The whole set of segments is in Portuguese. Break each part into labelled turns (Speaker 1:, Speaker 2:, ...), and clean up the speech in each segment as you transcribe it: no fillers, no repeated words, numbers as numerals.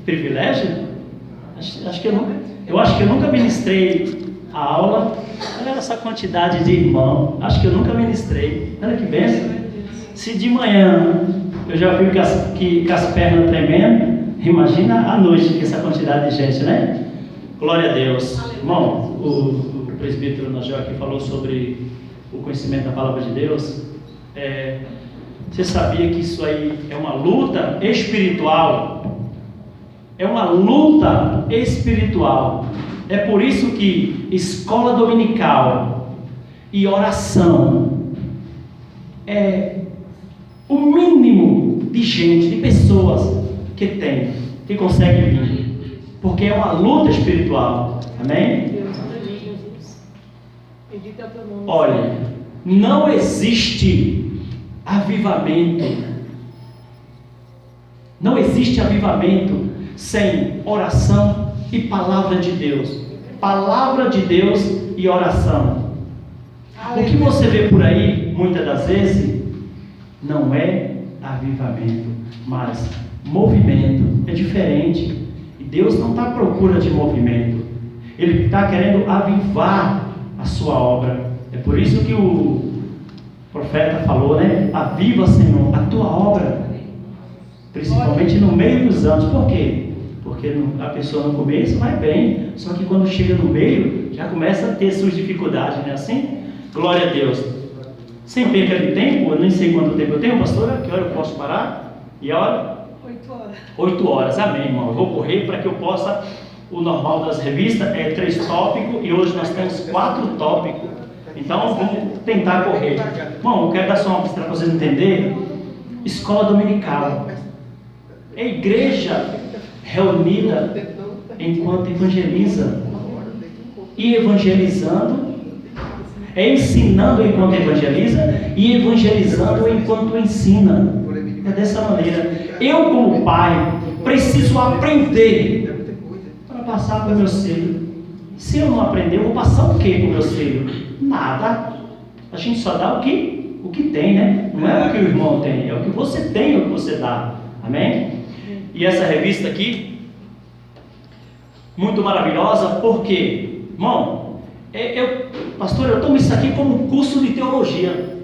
Speaker 1: privilégio? Acho que eu nunca ministrei a aula. Olha essa quantidade de irmão. Acho que eu nunca ministrei. Olha que bênção. Se de manhã eu já fico com as pernas tremendo, imagina à noite com essa quantidade de gente, né? Glória a Deus. Irmão, o presbítero Najó aqui falou sobre o conhecimento da palavra de Deus. Você sabia que isso aí é uma luta espiritual? É uma luta espiritual. É por isso que escola dominical e oração é o mínimo de gente, de pessoas que consegue vir. Porque é uma luta espiritual. Amém? Olha, não existe avivamento. Não existe avivamento sem oração e palavra de Deus. Palavra de Deus e oração. O que você vê por aí, muitas das vezes, não é avivamento, mas movimento. É diferente. E Deus não está à procura de movimento. Ele está querendo avivar a sua obra. É por isso que o profeta falou, né? Aviva, Senhor, a tua obra. Principalmente no meio dos anos. Por quê? Porque a pessoa no começo vai bem, só que quando chega no meio, já começa a ter suas dificuldades, não é assim? Glória a Deus. Sem perca de tempo, eu nem sei quanto tempo eu tenho, pastora, que hora eu posso parar? E a hora?
Speaker 2: 8 horas.
Speaker 1: 8 horas, amém, irmão. Eu vou correr para que eu possa, o normal das revistas é 3 tópicos, e hoje nós temos 4 tópicos. Então, vamos tentar correr. Irmão, eu quero dar só uma pista para vocês entenderem. Escola dominical. É igreja reunida enquanto evangeliza. E evangelizando, ensinando enquanto evangeliza, e evangelizando enquanto ensina. É dessa maneira. Eu, como pai, preciso aprender para passar para o meu filho. Se eu não aprender, eu vou passar o que para o meu filho? Nada. A gente só dá o que tem, né? Não é o que o irmão tem, é o que você tem, é o que você dá. Amém? E essa revista aqui, muito maravilhosa, porque, irmão, pastor, eu tomo isso aqui como um curso de teologia.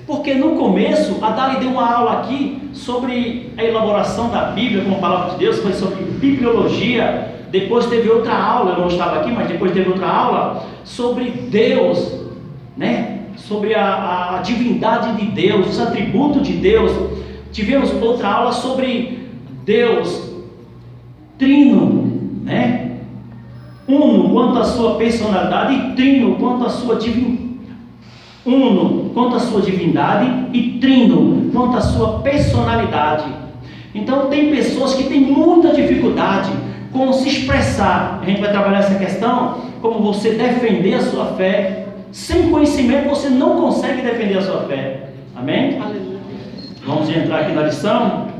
Speaker 1: Porque no começo, a Dali deu uma aula aqui sobre a elaboração da Bíblia como palavra de Deus, foi sobre bibliologia. Depois teve outra aula, eu não estava aqui, mas depois teve outra aula sobre Deus, né? Sobre a divindade de Deus, os atributos de Deus. Tivemos outra aula sobre Deus trino, né? Uno quanto à sua personalidade e trino quanto à sua divindade. Uno quanto à sua divindade e trino quanto à sua personalidade. Então tem pessoas que têm muita dificuldade com se expressar. A gente vai trabalhar essa questão, como você defender a sua fé. Sem conhecimento você não consegue defender a sua fé. Amém? Aleluia. Vamos entrar aqui na lição.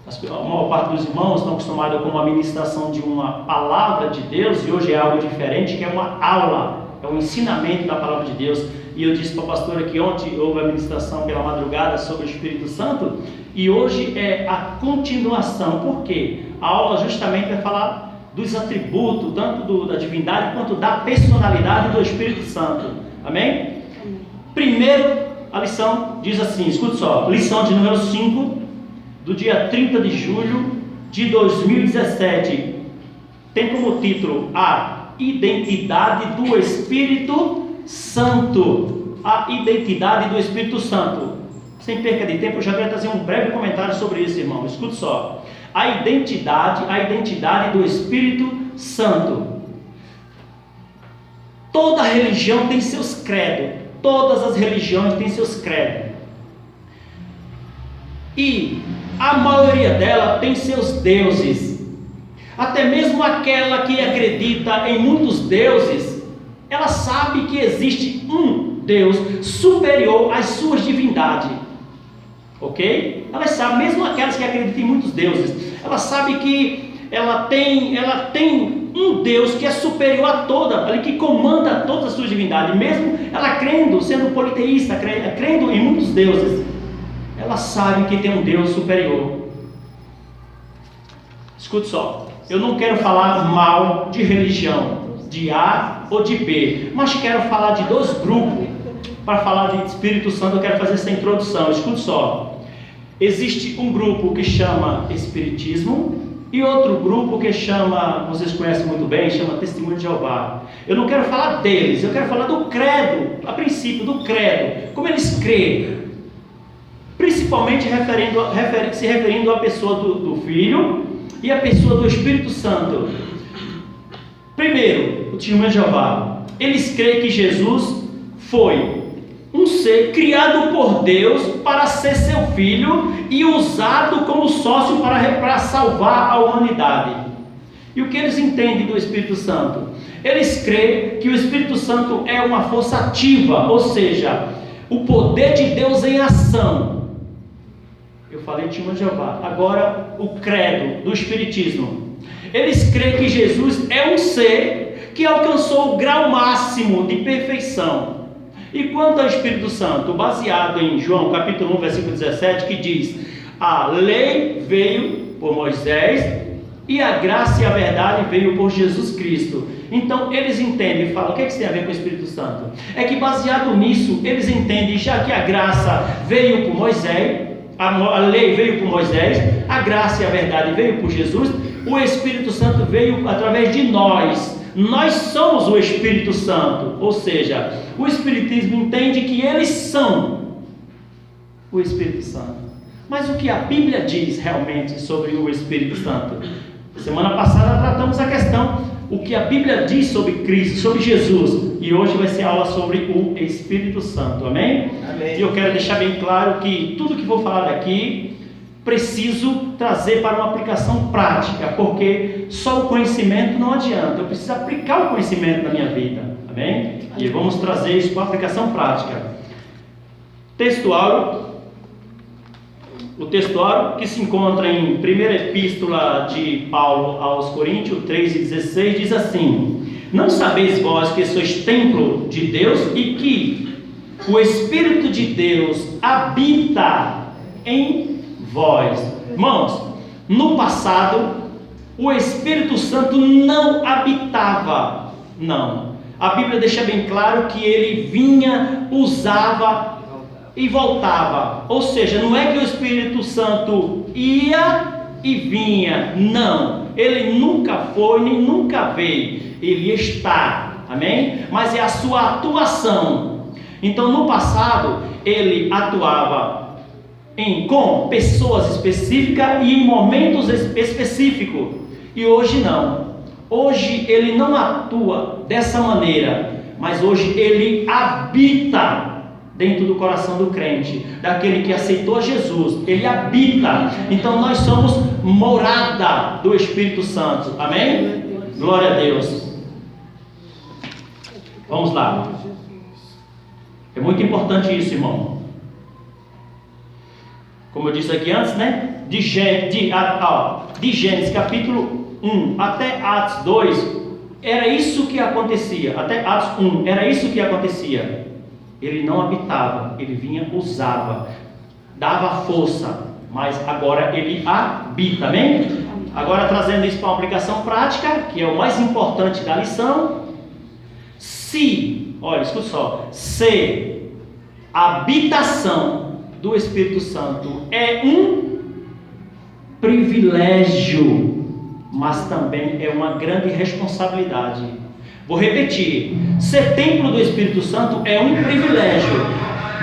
Speaker 1: A maior parte dos irmãos estão acostumados com a ministração de uma palavra de Deus, e hoje é algo diferente, que é uma aula, é um ensinamento da palavra de Deus. E eu disse para a pastora que ontem houve a ministração pela madrugada sobre o Espírito Santo, e hoje é a continuação. Por quê? A aula justamente vai falar dos atributos, tanto da divindade quanto da personalidade do Espírito Santo. Amém? Primeiro, a lição diz assim, escute só, lição de número 5, do dia 30 de julho de 2017, tem como título a identidade do Espírito Santo. A identidade do Espírito Santo. Sem perca de tempo, eu já quero trazer um breve comentário sobre isso, irmão. Escute só. A identidade do Espírito Santo. Toda religião tem seus credos. Todas as religiões têm seus credos. E a maioria dela tem seus deuses. Até mesmo aquela que acredita em muitos deuses, ela sabe que existe um Deus superior às suas divindades. Ok? Ela sabe, mesmo aquelas que acreditam em muitos deuses, ela sabe que ela tem um Deus que é superior a toda, que comanda todas as suas divindades. Mesmo ela crendo, sendo politeísta, crendo em muitos deuses, ela sabe que tem um Deus superior. Escute só, eu não quero falar mal de religião, de A ou de B, mas quero falar de dois grupos. Para falar de Espírito Santo, eu quero fazer essa introdução. Escute só, existe um grupo que chama Espiritismo e outro grupo que chama, vocês conhecem muito bem, chama Testemunho de Jeová. Eu não quero falar deles, eu quero falar do credo, a princípio do credo, como eles creem, principalmente se referindo à pessoa do Filho e à pessoa do Espírito Santo. Primeiro, o Testemunho de Jeová, eles creem que Jesus foi um ser criado por Deus para ser seu filho e usado como sócio para salvar a humanidade. E o que eles entendem do Espírito Santo? Eles creem que o Espírito Santo é uma força ativa, ou seja, o poder de Deus em ação. Eu falei de Jeová. Agora o credo do Espiritismo. Eles creem que Jesus é um ser que alcançou o grau máximo de perfeição. E quanto ao Espírito Santo, baseado em João capítulo 1, versículo 17, que diz: a lei veio por Moisés e a graça e a verdade veio por Jesus Cristo. Então eles entendem e falam: o que isso tem a ver com o Espírito Santo? É que baseado nisso, eles entendem, já que a graça veio por Moisés, a lei veio por Moisés, a graça e a verdade veio por Jesus, o Espírito Santo veio através de nós. Nós somos o Espírito Santo, ou seja, o Espiritismo entende que eles são o Espírito Santo. Mas o que a Bíblia diz realmente sobre o Espírito Santo? Semana passada tratamos a questão, o que a Bíblia diz sobre Cristo, sobre Jesus, e hoje vai ser aula sobre o Espírito Santo, amém? Amém. E eu quero deixar bem claro que tudo que vou falar daqui, preciso trazer para uma aplicação prática, porque só o conhecimento não adianta, eu preciso aplicar o conhecimento na minha vida, amém? E vamos trazer isso com aplicação prática. O textuário que se encontra em primeira epístola de Paulo aos Coríntios 3:16 diz assim: não sabeis vós que sois templo de Deus e que o Espírito de Deus habita em vós. Irmãos, no passado o Espírito Santo não habitava, não. A Bíblia deixa bem claro que ele vinha, usava e voltava. Ou seja, não é que o Espírito Santo ia e vinha, não. Ele nunca foi nem nunca veio. Ele está, amém? Mas é a sua atuação. Então no passado ele atuava com pessoas específicas e em momentos específicos, e hoje não. Hoje ele não atua dessa maneira, mas hoje ele habita dentro do coração do crente, daquele que aceitou Jesus. Ele habita. Então nós somos morada do Espírito Santo, amém? Glória a Deus. Vamos lá, é muito importante isso, irmão. Como eu disse aqui antes, né? De Gênesis capítulo 1 até Atos 2, era isso que acontecia. Até Atos 1, era isso que acontecia. Ele não habitava, ele vinha, usava, dava força, mas agora ele habita, amém? Agora trazendo isso para uma aplicação prática, que é o mais importante da lição. Olha, escuta só, se a habitação do Espírito Santo é um privilégio, mas também é uma grande responsabilidade. Vou repetir: ser templo do Espírito Santo é um privilégio,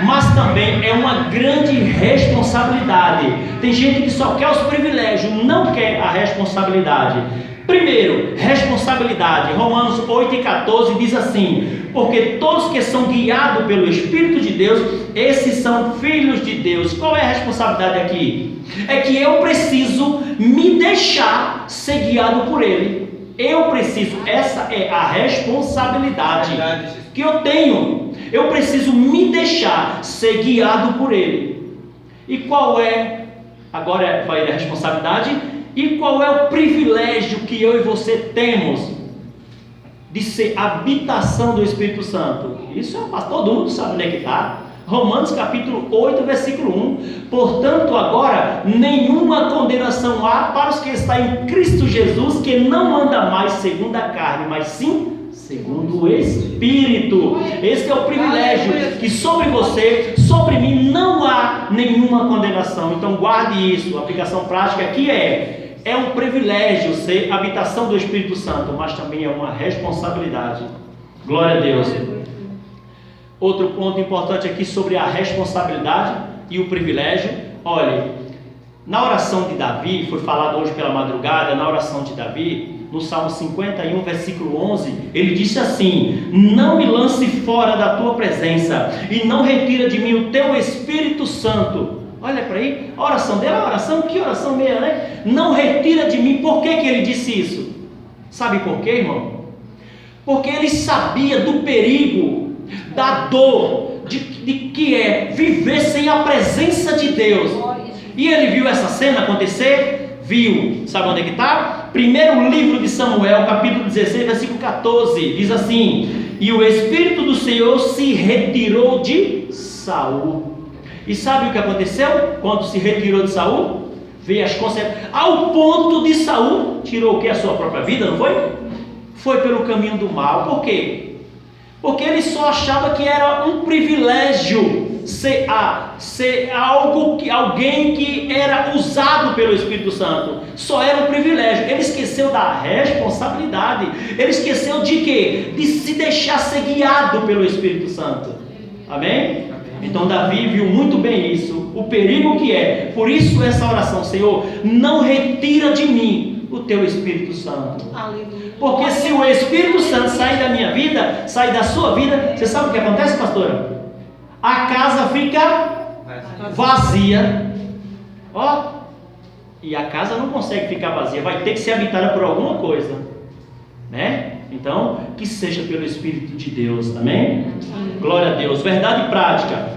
Speaker 1: mas também é uma grande responsabilidade. Tem gente que só quer os privilégios, não quer a responsabilidade. Primeiro, responsabilidade. Romanos 8:14 diz assim: porque todos que são guiados pelo Espírito de Deus, esses são filhos de Deus. Qual é a responsabilidade aqui? É que eu preciso me deixar ser guiado por Ele. Eu preciso, essa é a responsabilidade que eu tenho. Eu preciso me deixar ser guiado por Ele. E qual é, agora vai a responsabilidade, e qual é o privilégio que eu e você temos de ser habitação do Espírito Santo? Isso é, todo mundo sabe onde é que está. Romanos capítulo 8, versículo 1. Portanto, agora, nenhuma condenação há para os que estão em Cristo Jesus, que não anda mais segundo a carne, mas sim segundo o Espírito. Esse é o privilégio, que sobre você, sobre mim, não há nenhuma condenação. Então guarde isso. A aplicação prática aqui é um privilégio ser habitação do Espírito Santo, mas também é uma responsabilidade. Glória a Deus. Outro ponto importante aqui sobre a responsabilidade e o privilégio. Olha, na oração de Davi, foi falado hoje pela madrugada, na oração de Davi, no Salmo 51, versículo 11, ele disse assim: não me lance fora da tua presença, e não retira de mim o teu Espírito Santo. Olha para aí, a oração dele, a oração, que oração meia, né? Não retira de mim. Por que ele disse isso? Sabe por quê, irmão? Porque ele sabia do perigo, da dor, de que é viver sem a presença de Deus. E ele viu essa cena acontecer? Viu. Sabe onde é que está? Primeiro livro de Samuel, capítulo 16, versículo 14, diz assim: e o Espírito do Senhor se retirou de Saul. E sabe o que aconteceu quando se retirou de Saul? Veio as consequências, ao ponto de Saul tirou o que? A sua própria vida, não foi? Foi pelo caminho do mal. Por quê? Porque ele só achava que era um privilégio ser alguém que era usado pelo Espírito Santo. Só era um privilégio. Ele esqueceu da responsabilidade. Ele esqueceu de quê? De se deixar ser guiado pelo Espírito Santo. Amém? Então Davi viu muito bem isso, o perigo que é. Por isso essa oração: Senhor, não retira de mim o teu Espírito Santo. Porque se o Espírito Santo sair da minha vida, sair da sua vida, você sabe o que acontece, pastora? A casa fica vazia. Ó, e a casa não consegue ficar vazia, vai ter que ser habitada por alguma coisa, né? Então, que seja pelo Espírito de Deus, amém? Glória a Deus. Verdade prática.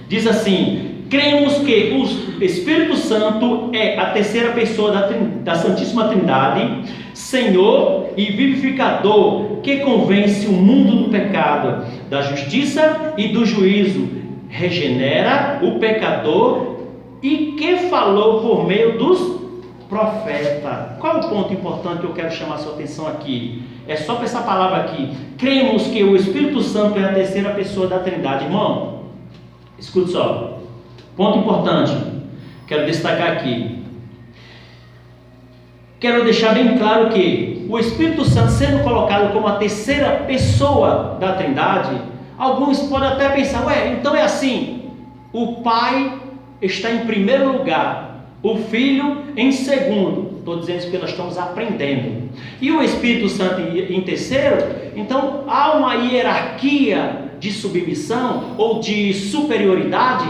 Speaker 1: Diz assim: cremos que o Espírito Santo é a terceira pessoa da Santíssima Trindade, Senhor e vivificador, que convence o mundo do pecado, da justiça e do juízo, regenera o pecador e que falou por meio dos profetas. Qual é o ponto importante que eu quero chamar a sua atenção aqui? É só para essa palavra aqui: cremos que o Espírito Santo é a terceira pessoa da Trindade. Irmão, escute só, ponto importante, quero destacar aqui. Quero deixar bem claro que o Espírito Santo sendo colocado como a terceira pessoa da Trindade, alguns podem até pensar: ué, então é assim, o Pai está em primeiro lugar, o Filho em segundo. Estou dizendo isso porque nós estamos aprendendo. E o Espírito Santo em terceiro. Então há uma hierarquia de submissão ou de superioridade?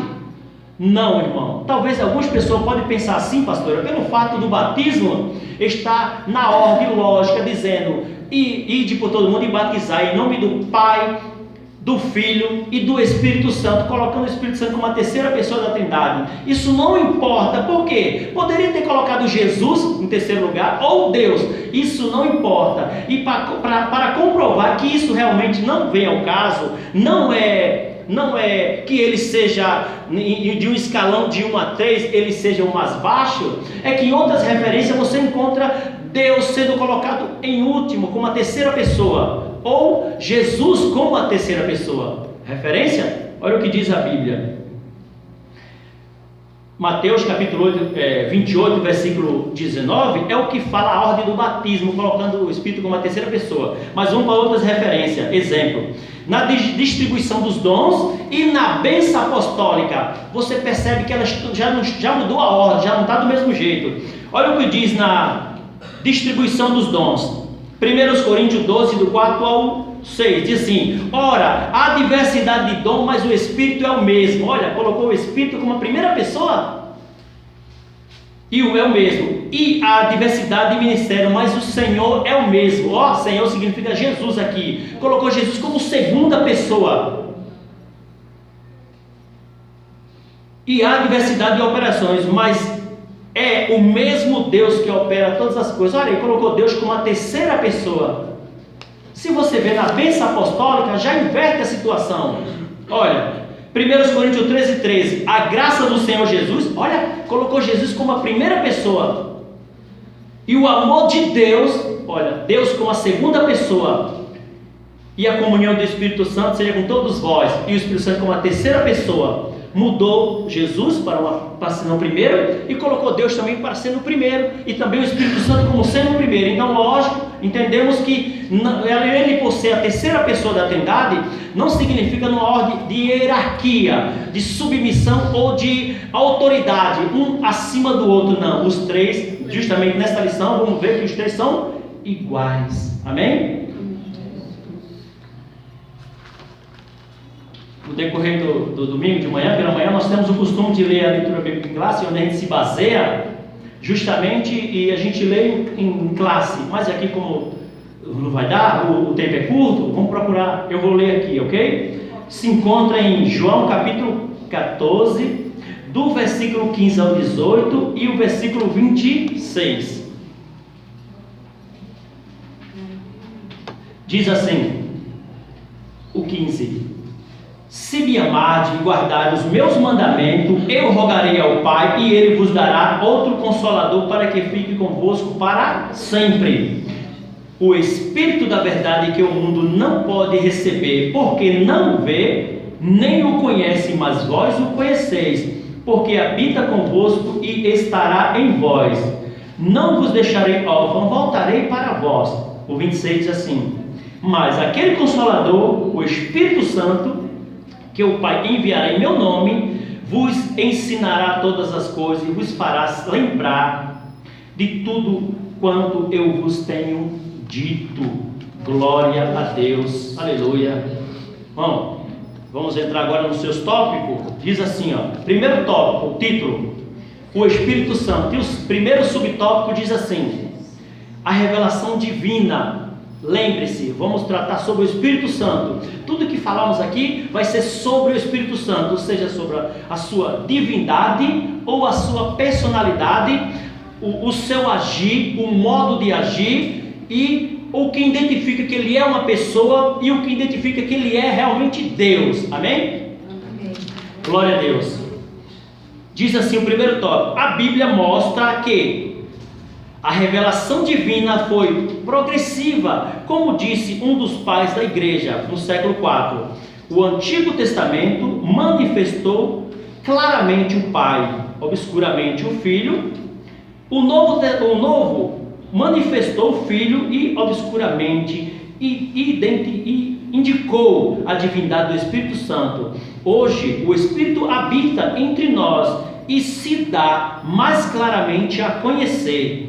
Speaker 1: Não, irmão. Talvez algumas pessoas podem pensar assim, pastor, pelo fato do batismo estar na ordem lógica, dizendo: ide por todo mundo e batizar em nome do Pai, do Filho e do Espírito Santo, colocando o Espírito Santo como a terceira pessoa da Trindade. Isso não importa. Por quê? Poderia ter colocado Jesus em terceiro lugar ou Deus. Isso não importa. E para comprovar que isso realmente não vem ao caso, não é que ele seja de um escalão de 1 a 3, ele seja o mais baixo, é que em outras referências você encontra Deus sendo colocado em último, como a terceira pessoa, ou Jesus como a terceira pessoa. Referência? Olha o que diz a Bíblia. Mateus capítulo 28, versículo 19, é o que fala a ordem do batismo, colocando o Espírito como a terceira pessoa. Mas vamos para outras referências. Exemplo: na distribuição dos dons e na bênção apostólica, você percebe que ela já mudou a ordem, já não está do mesmo jeito. Olha o que diz na distribuição dos dons. 1 Coríntios 12, do 4 ao 6, diz assim: ora, há diversidade de dom, mas o Espírito é o mesmo. Olha, colocou o Espírito como a primeira pessoa, e é o mesmo. E há diversidade de ministério, mas o Senhor é o mesmo. Ó, Senhor significa Jesus aqui. Colocou Jesus como segunda pessoa. E há diversidade de operações, mas é o mesmo Deus que opera todas as coisas. Olha, ele colocou Deus como a terceira pessoa. Se você vê na bênção apostólica, já inverte a situação. Olha, 1 Coríntios 13:13, a graça do Senhor Jesus, olha, colocou Jesus como a primeira pessoa, e o amor de Deus, olha, Deus como a segunda pessoa, e a comunhão do Espírito Santo seja com todos vós, e o Espírito Santo como a terceira pessoa. Mudou Jesus para ser o primeiro, e colocou Deus também para ser o primeiro, e também o Espírito Santo como sendo o primeiro. Então, lógico, entendemos que ele, por ser a terceira pessoa da Trindade, não significa numa ordem de hierarquia, de submissão ou de autoridade, um acima do outro, não. Os três, justamente nesta lição, vamos ver que os três são iguais. Amém? No decorrer do domingo de manhã, pela manhã, nós temos o costume de ler a leitura bíblica em classe, onde a gente se baseia justamente, e a gente lê em classe, mas aqui como não vai dar, o tempo é curto, vamos procurar, eu vou ler aqui, ok? Se encontra em João capítulo 14, do versículo 15 ao 18 e o versículo 26. Diz assim, o 15: se me amardes e guardardes os meus mandamentos, eu rogarei ao Pai, e Ele vos dará outro Consolador, para que fique convosco para sempre. O Espírito da verdade, que o mundo não pode receber, porque não o vê, nem o conhece, mas vós o conheceis, porque habita convosco e estará em vós. Não vos deixarei órfão, voltarei para vós. O 26 diz assim: mas aquele Consolador, o Espírito Santo, que o Pai enviará em meu nome, vos ensinará todas as coisas e vos fará lembrar de tudo quanto eu vos tenho dito. Glória a Deus, aleluia. Bom, vamos entrar agora nos seus tópicos. Diz assim, ó, primeiro tópico, o título, o Espírito Santo. E o primeiro subtópico diz assim: a revelação divina. Lembre-se, vamos tratar sobre o Espírito Santo. Tudo que falamos aqui vai ser sobre o Espírito Santo, ou seja, sobre a sua divindade ou a sua personalidade, o seu agir, o modo de agir, e o que identifica que ele é uma pessoa e o que identifica que ele é realmente Deus. Amém? Amém. Glória a Deus. Diz assim o primeiro tópico: a Bíblia mostra que a revelação divina foi progressiva, como disse um dos pais da igreja no século IV. O Antigo Testamento manifestou claramente o Pai, obscuramente o Filho. O Novo manifestou o Filho e obscuramente e indicou a divindade do Espírito Santo. Hoje o Espírito habita entre nós e se dá mais claramente a conhecer.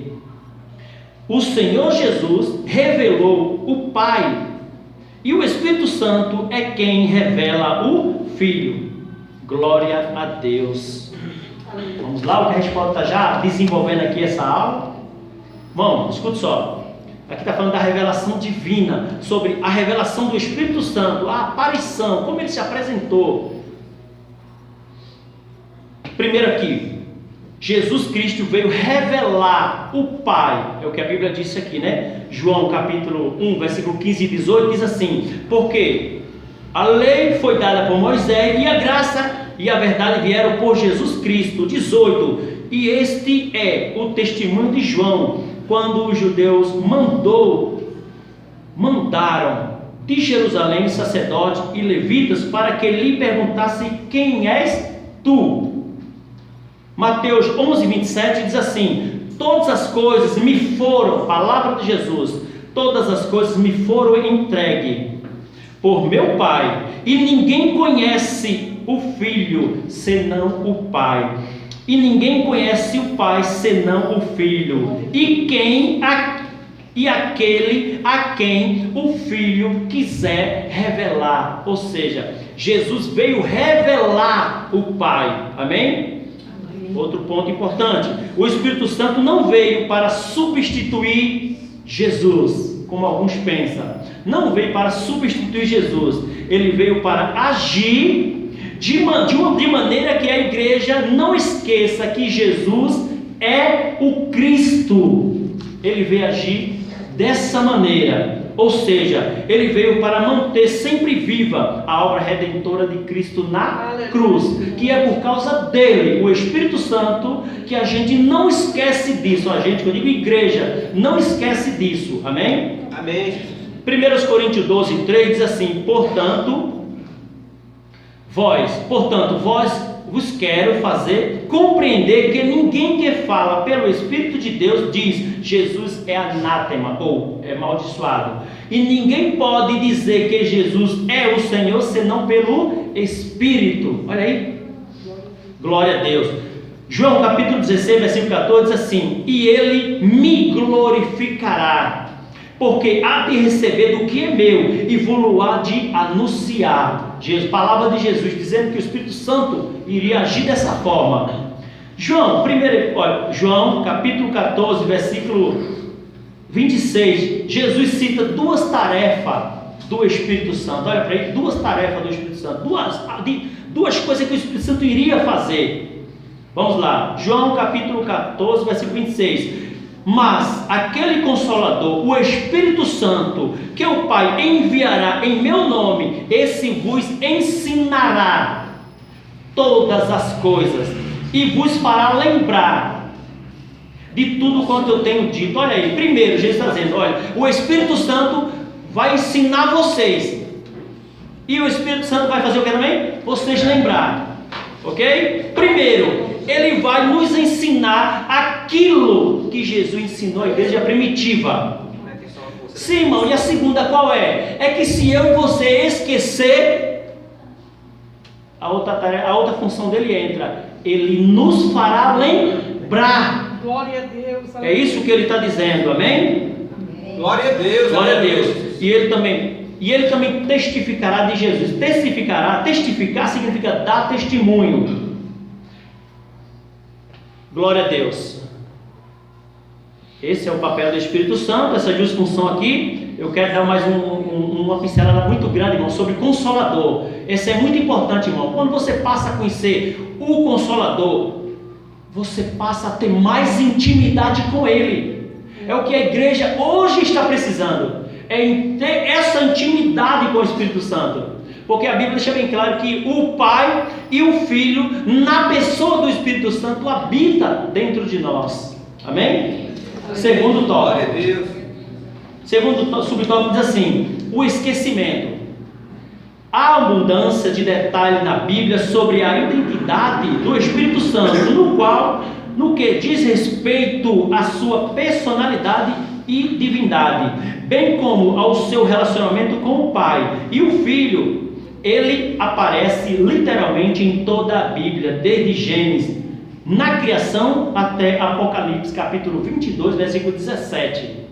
Speaker 1: O Senhor Jesus revelou o Pai, e o Espírito Santo é quem revela o Filho. Glória a Deus. Vamos lá, o que a gente pode estar já desenvolvendo aqui essa aula? Vamos, escute só. Aqui está falando da revelação divina, sobre a revelação do Espírito Santo, a aparição, como ele se apresentou. Primeiro aqui, Jesus Cristo veio revelar o Pai, é o que a Bíblia disse aqui, né? João capítulo 1, versículo 15 e 18 diz assim: porque a lei foi dada por Moisés, e a graça e a verdade vieram por Jesus Cristo. 18, e este é o testemunho de João, quando os judeus mandaram de Jerusalém sacerdotes e levitas para que lhe perguntassem: quem és tu? Mateus 11, 27 diz assim: todas as coisas me foram, palavra de Jesus, todas as coisas me foram entregues por meu Pai, e ninguém conhece o Filho senão o Pai, e ninguém conhece o Pai senão o Filho, e aquele a quem o Filho quiser revelar. Ou seja, Jesus veio revelar o Pai. Amém? Outro ponto importante: o Espírito Santo não veio para substituir Jesus, como alguns pensam. Não veio para substituir Jesus. Ele veio para agir de maneira que a igreja não esqueça que Jesus é o Cristo. Ele veio agir dessa maneira. Ou seja, ele veio para manter sempre viva a obra redentora de Cristo na cruz, que é por causa dele, o Espírito Santo, que a gente não esquece disso. A gente, eu digo igreja, não esquece disso. Amém?
Speaker 2: Amém.
Speaker 1: 1 Coríntios 12, 3 diz assim: portanto, vós vos quero fazer compreender que ninguém que fala pelo Espírito de Deus diz Jesus é anátema ou é amaldiçoado, e ninguém pode dizer que Jesus é o Senhor senão pelo Espírito. Olha aí, glória a Deus. João capítulo 16 versículo 14 diz assim: e ele me glorificará, porque há de receber do que é meu e vou-lo há de anunciar. Palavra de Jesus dizendo que o Espírito Santo iria agir dessa forma. João capítulo 14 versículo 26, Jesus cita duas tarefas do Espírito Santo. Olha para ele, duas tarefas do Espírito Santo, duas coisas que o Espírito Santo iria fazer. Vamos lá, João capítulo 14 versículo 26: mas aquele Consolador, o Espírito Santo, que o Pai enviará em meu nome, esse vos ensinará todas as coisas e vos fará lembrar de tudo quanto eu tenho dito. Olha aí, primeiro Jesus está dizendo: olha, o Espírito Santo vai ensinar vocês, e o Espírito Santo vai fazer o que também? Vocês lembrar, ok? Primeiro, ele vai nos ensinar aquilo que Jesus ensinou à igreja primitiva. Sim, irmão, e a segunda qual é? É que se eu e você esquecer, a outra função dele entra: ele nos fará lembrar.
Speaker 3: Glória a Deus.
Speaker 1: É isso que ele está dizendo, amém?
Speaker 2: Glória a Deus.
Speaker 1: Glória a Deus. E ele também testificará de Jesus. Testificar significa dar testemunho. Glória a Deus. Esse é o papel do Espírito Santo, essa função aqui. Eu quero dar mais uma pincelada muito grande, irmão, sobre Consolador. Esse é muito importante, irmão. Quando você passa a conhecer o Consolador, você passa a ter mais intimidade com Ele. É o que a igreja hoje está precisando, é ter essa intimidade com o Espírito Santo. Porque a Bíblia deixa bem claro que o Pai e o Filho, na pessoa do Espírito Santo, habita dentro de nós. Amém? Segundo tópico.
Speaker 2: Glória a Deus.
Speaker 1: Segundo subtópico diz assim: o esquecimento. Há abundância de detalhes na Bíblia sobre a identidade do Espírito Santo, no que diz respeito à sua personalidade e divindade, bem como ao seu relacionamento com o Pai e o Filho. Ele aparece literalmente em toda a Bíblia, desde Gênesis, na criação, até Apocalipse, capítulo 22, versículo 17.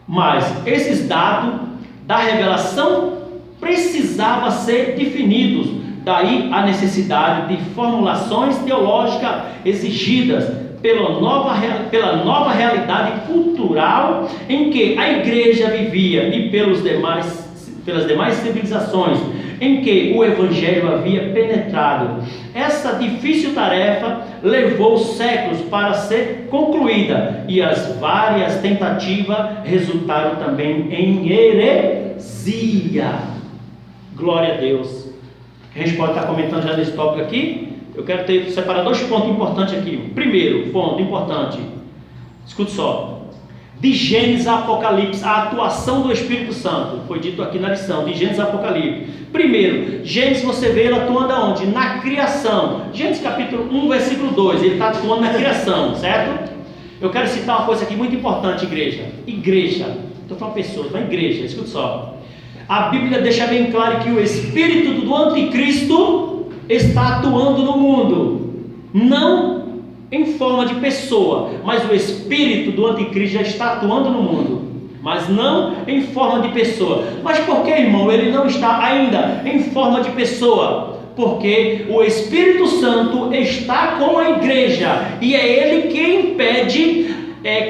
Speaker 1: Mas esses dados da revelação precisavam ser definidos, daí a necessidade de formulações teológicas exigidas pela nova realidade cultural em que a igreja vivia e pelas demais civilizações em que o Evangelho havia penetrado. Essa difícil tarefa levou séculos para ser concluída, e as várias tentativas resultaram também em heresia. Glória a Deus. A gente pode estar comentando já nesse tópico aqui. Eu quero separar dois pontos importantes aqui. Primeiro ponto importante, escute só: de Gênesis a Apocalipse, a atuação do Espírito Santo, foi dito aqui na lição, de Gênesis a Apocalipse. Primeiro, Gênesis você vê ele atuando aonde? Na criação. Gênesis capítulo 1, versículo 2, ele está atuando na criação, certo? Eu quero citar uma coisa aqui muito importante, igreja. Estou falando pessoas, mas igreja, escute só. A Bíblia deixa bem claro que o espírito do anticristo está atuando no mundo, não em forma de pessoa, mas o espírito do anticristo já está atuando no mundo, mas não em forma de pessoa. Mas por que, irmão, ele não está ainda em forma de pessoa? Porque o Espírito Santo está com a igreja, e é ele que impede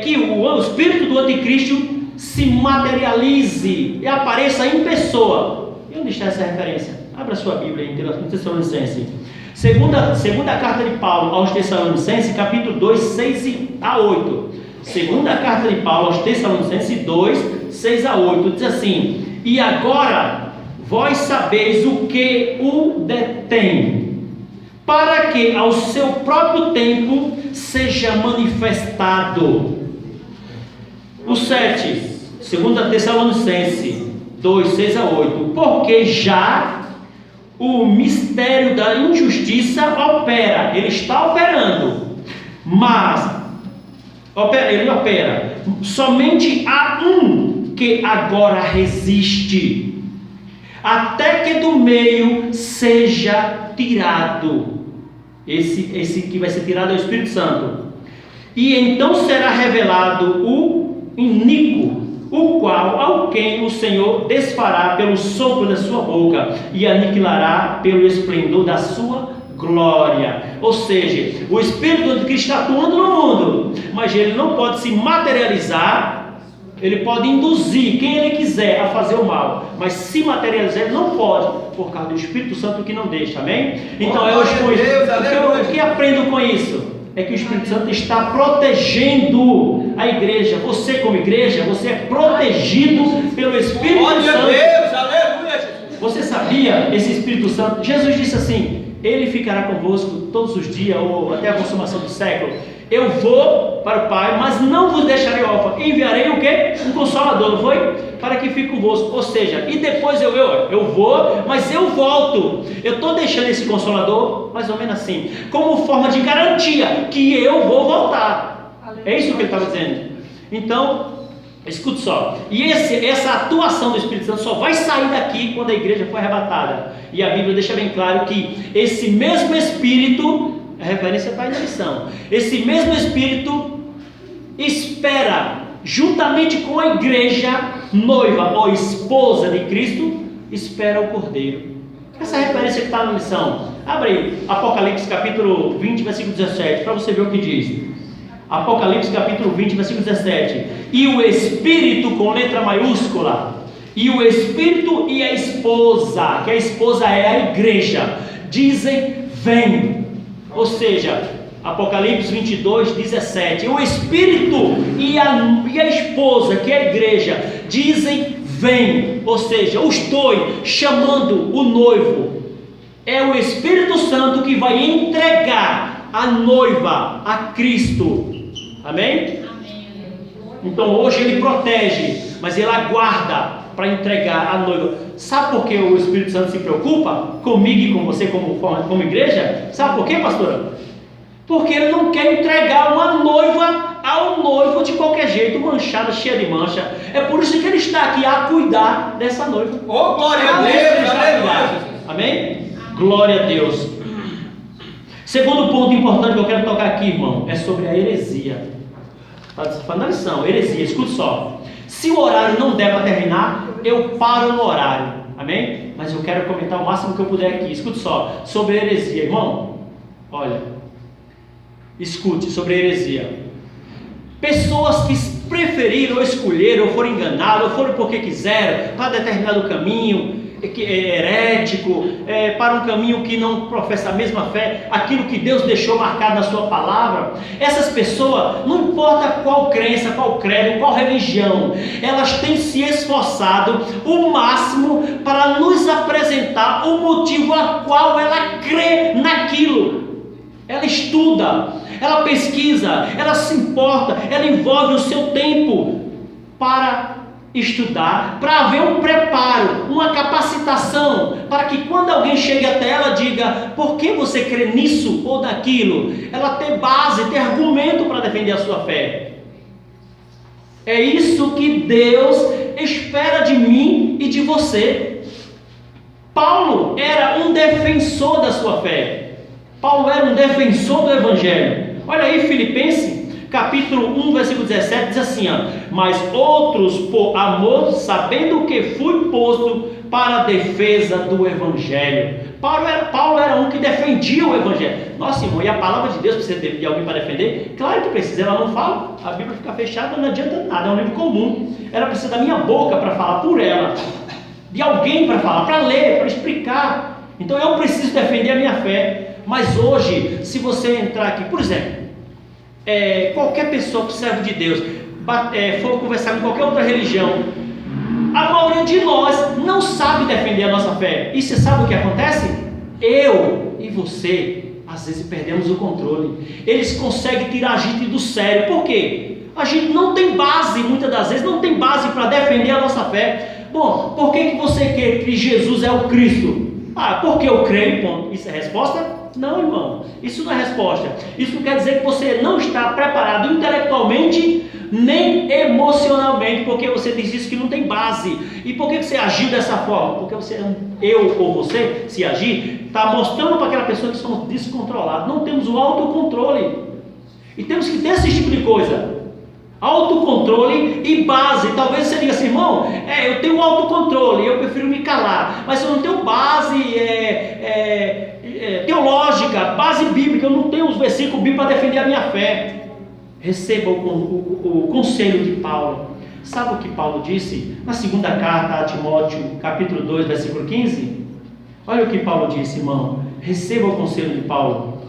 Speaker 1: que o espírito do anticristo se materialize e apareça em pessoa. E onde está essa referência? Abra sua Bíblia em Tessalonicenses. Segunda carta de Paulo aos Tessalonicenses, capítulo 2, 6 a 8. Segunda carta de Paulo aos Tessalonicenses 2, 6 a 8, diz assim: e agora vós sabeis o que o detém, para que ao seu próprio tempo seja manifestado. O 7, 2 Tessalonicenses 2, 6 a 8, porque já o mistério da injustiça opera, ele está operando, mas ele opera, somente há um que agora resiste, até que do meio seja tirado. Esse que vai ser tirado é o Espírito Santo. E então será revelado o iníquo, o qual ao quem o Senhor desfará pelo sopro da sua boca e aniquilará pelo esplendor da sua glória. Ou seja, o Espírito do Cristo está atuando no mundo, mas ele não pode se materializar. Ele pode induzir quem ele quiser a fazer o mal, mas se materializar ele não pode, por causa do Espírito Santo que não deixa, amém? Então o que aprendo com isso? É que o Espírito Santo está protegendo a igreja. Você como igreja, você é protegido pelo Espírito Santo.
Speaker 2: Deus, aleluia.
Speaker 1: Você sabia, esse Espírito Santo, Jesus disse assim: ele ficará convosco todos os dias, ou até a consumação do século. Eu vou para o Pai, mas não vos deixarei órfão. Enviarei o quê? Um Consolador, não foi? Para que fique convosco. Ou seja, e depois eu vou, mas eu volto. Eu estou deixando esse Consolador, mais ou menos assim, como forma de garantia que eu vou voltar. É isso que ele estava dizendo. Então, escute só. E essa atuação do Espírito Santo só vai sair daqui quando a igreja for arrebatada. E a Bíblia deixa bem claro que esse mesmo Espírito, a referência para a eleição, esse mesmo Espírito espera, juntamente com a igreja noiva ou esposa de Cristo, espera o Cordeiro. Essa referência que está na missão. Abre aí, Apocalipse capítulo 20, versículo 17, para você ver o que diz. Apocalipse capítulo 20, versículo 17. E o Espírito, com letra maiúscula, e o Espírito e a esposa, que a esposa é a igreja, dizem: vem. Ou seja, Apocalipse 22, 17. O Espírito e a esposa, que é a igreja, dizem: vem. Ou seja, os dois chamando o noivo. É o Espírito Santo que vai entregar a noiva a Cristo. Amém? Então hoje ele protege, mas ele aguarda para entregar a noiva. Sabe por que o Espírito Santo se preocupa comigo e com você como igreja? Sabe por quê, pastora? Porque ele não quer entregar uma noiva ao noivo de qualquer jeito, manchada, cheia de mancha. É por isso que ele está aqui a cuidar dessa noiva.
Speaker 2: Oh, glória a Deus, aleluia.
Speaker 1: Amém? Glória a Deus. Segundo ponto importante que eu quero tocar aqui, irmão, é sobre a heresia. Está na lição, heresia, escute só. Se o horário não der para terminar, eu paro no horário, amém? Mas eu quero comentar o máximo que eu puder aqui. Escute só, sobre a heresia, irmão. Olha, escute sobre a heresia. Pessoas que preferiram ou escolheram, ou foram enganadas, ou foram porque quiseram, para determinado caminho herético, para um caminho que não professa a mesma fé, aquilo que Deus deixou marcado na sua palavra. Essas pessoas, não importa qual crença, qual credo, qual religião, elas têm se esforçado o máximo para nos apresentar o motivo a qual ela crê naquilo. Ela estuda, ela pesquisa, ela se importa, ela envolve o seu tempo para estudar, para haver um preparo, uma capacitação, para que quando alguém chegue até ela, diga: por que você crê nisso ou daquilo? Ela ter base, ter argumento para defender a sua fé. É isso que Deus espera de mim e de você. Paulo era um defensor da sua fé. Paulo era um defensor do Evangelho. Olha aí, Filipenses capítulo 1, versículo 17, diz assim: mas outros por amor, sabendo que fui posto para a defesa do Evangelho. Paulo era um que defendia o Evangelho. Nossa, irmão, e a palavra de Deus precisa de alguém para defender? Claro que precisa, ela não fala, a Bíblia fica fechada, não adianta nada, é um livro comum. Ela precisa da minha boca para falar por ela, de alguém para falar, para ler, para explicar. Então eu preciso defender a minha fé. Mas hoje, se você entrar aqui, por exemplo, qualquer pessoa que serve de Deus, for conversar com qualquer outra religião, A maioria de nós não sabe defender a nossa fé. E você sabe o que acontece? Eu e você, às vezes, perdemos o controle. Eles conseguem tirar a gente do sério. Por quê? A gente não tem base, muitas das vezes, não tem base para defender a nossa fé. Bom, por que você crê que Jesus é o Cristo? Porque eu creio, ponto. Isso é resposta? Não, irmão, isso não é resposta. Isso não quer dizer que você não está preparado intelectualmente nem emocionalmente, porque você diz isso que não tem base. E por que você agiu dessa forma? Porque eu ou você, se agir, está mostrando para aquela pessoa que somos descontrolados. Não temos o autocontrole. E temos que ter esse tipo de coisa. Autocontrole e base. Talvez você diga assim, irmão, eu tenho autocontrole, eu prefiro me calar, mas eu não tenho base teológica, base bíblica, eu não tenho os versículos bíblicos para defender a minha fé. Receba o conselho de Paulo. Sabe o que Paulo disse na segunda carta a Timóteo, capítulo 2, versículo 15? Olha o que Paulo disse, irmão. Receba o conselho de Paulo.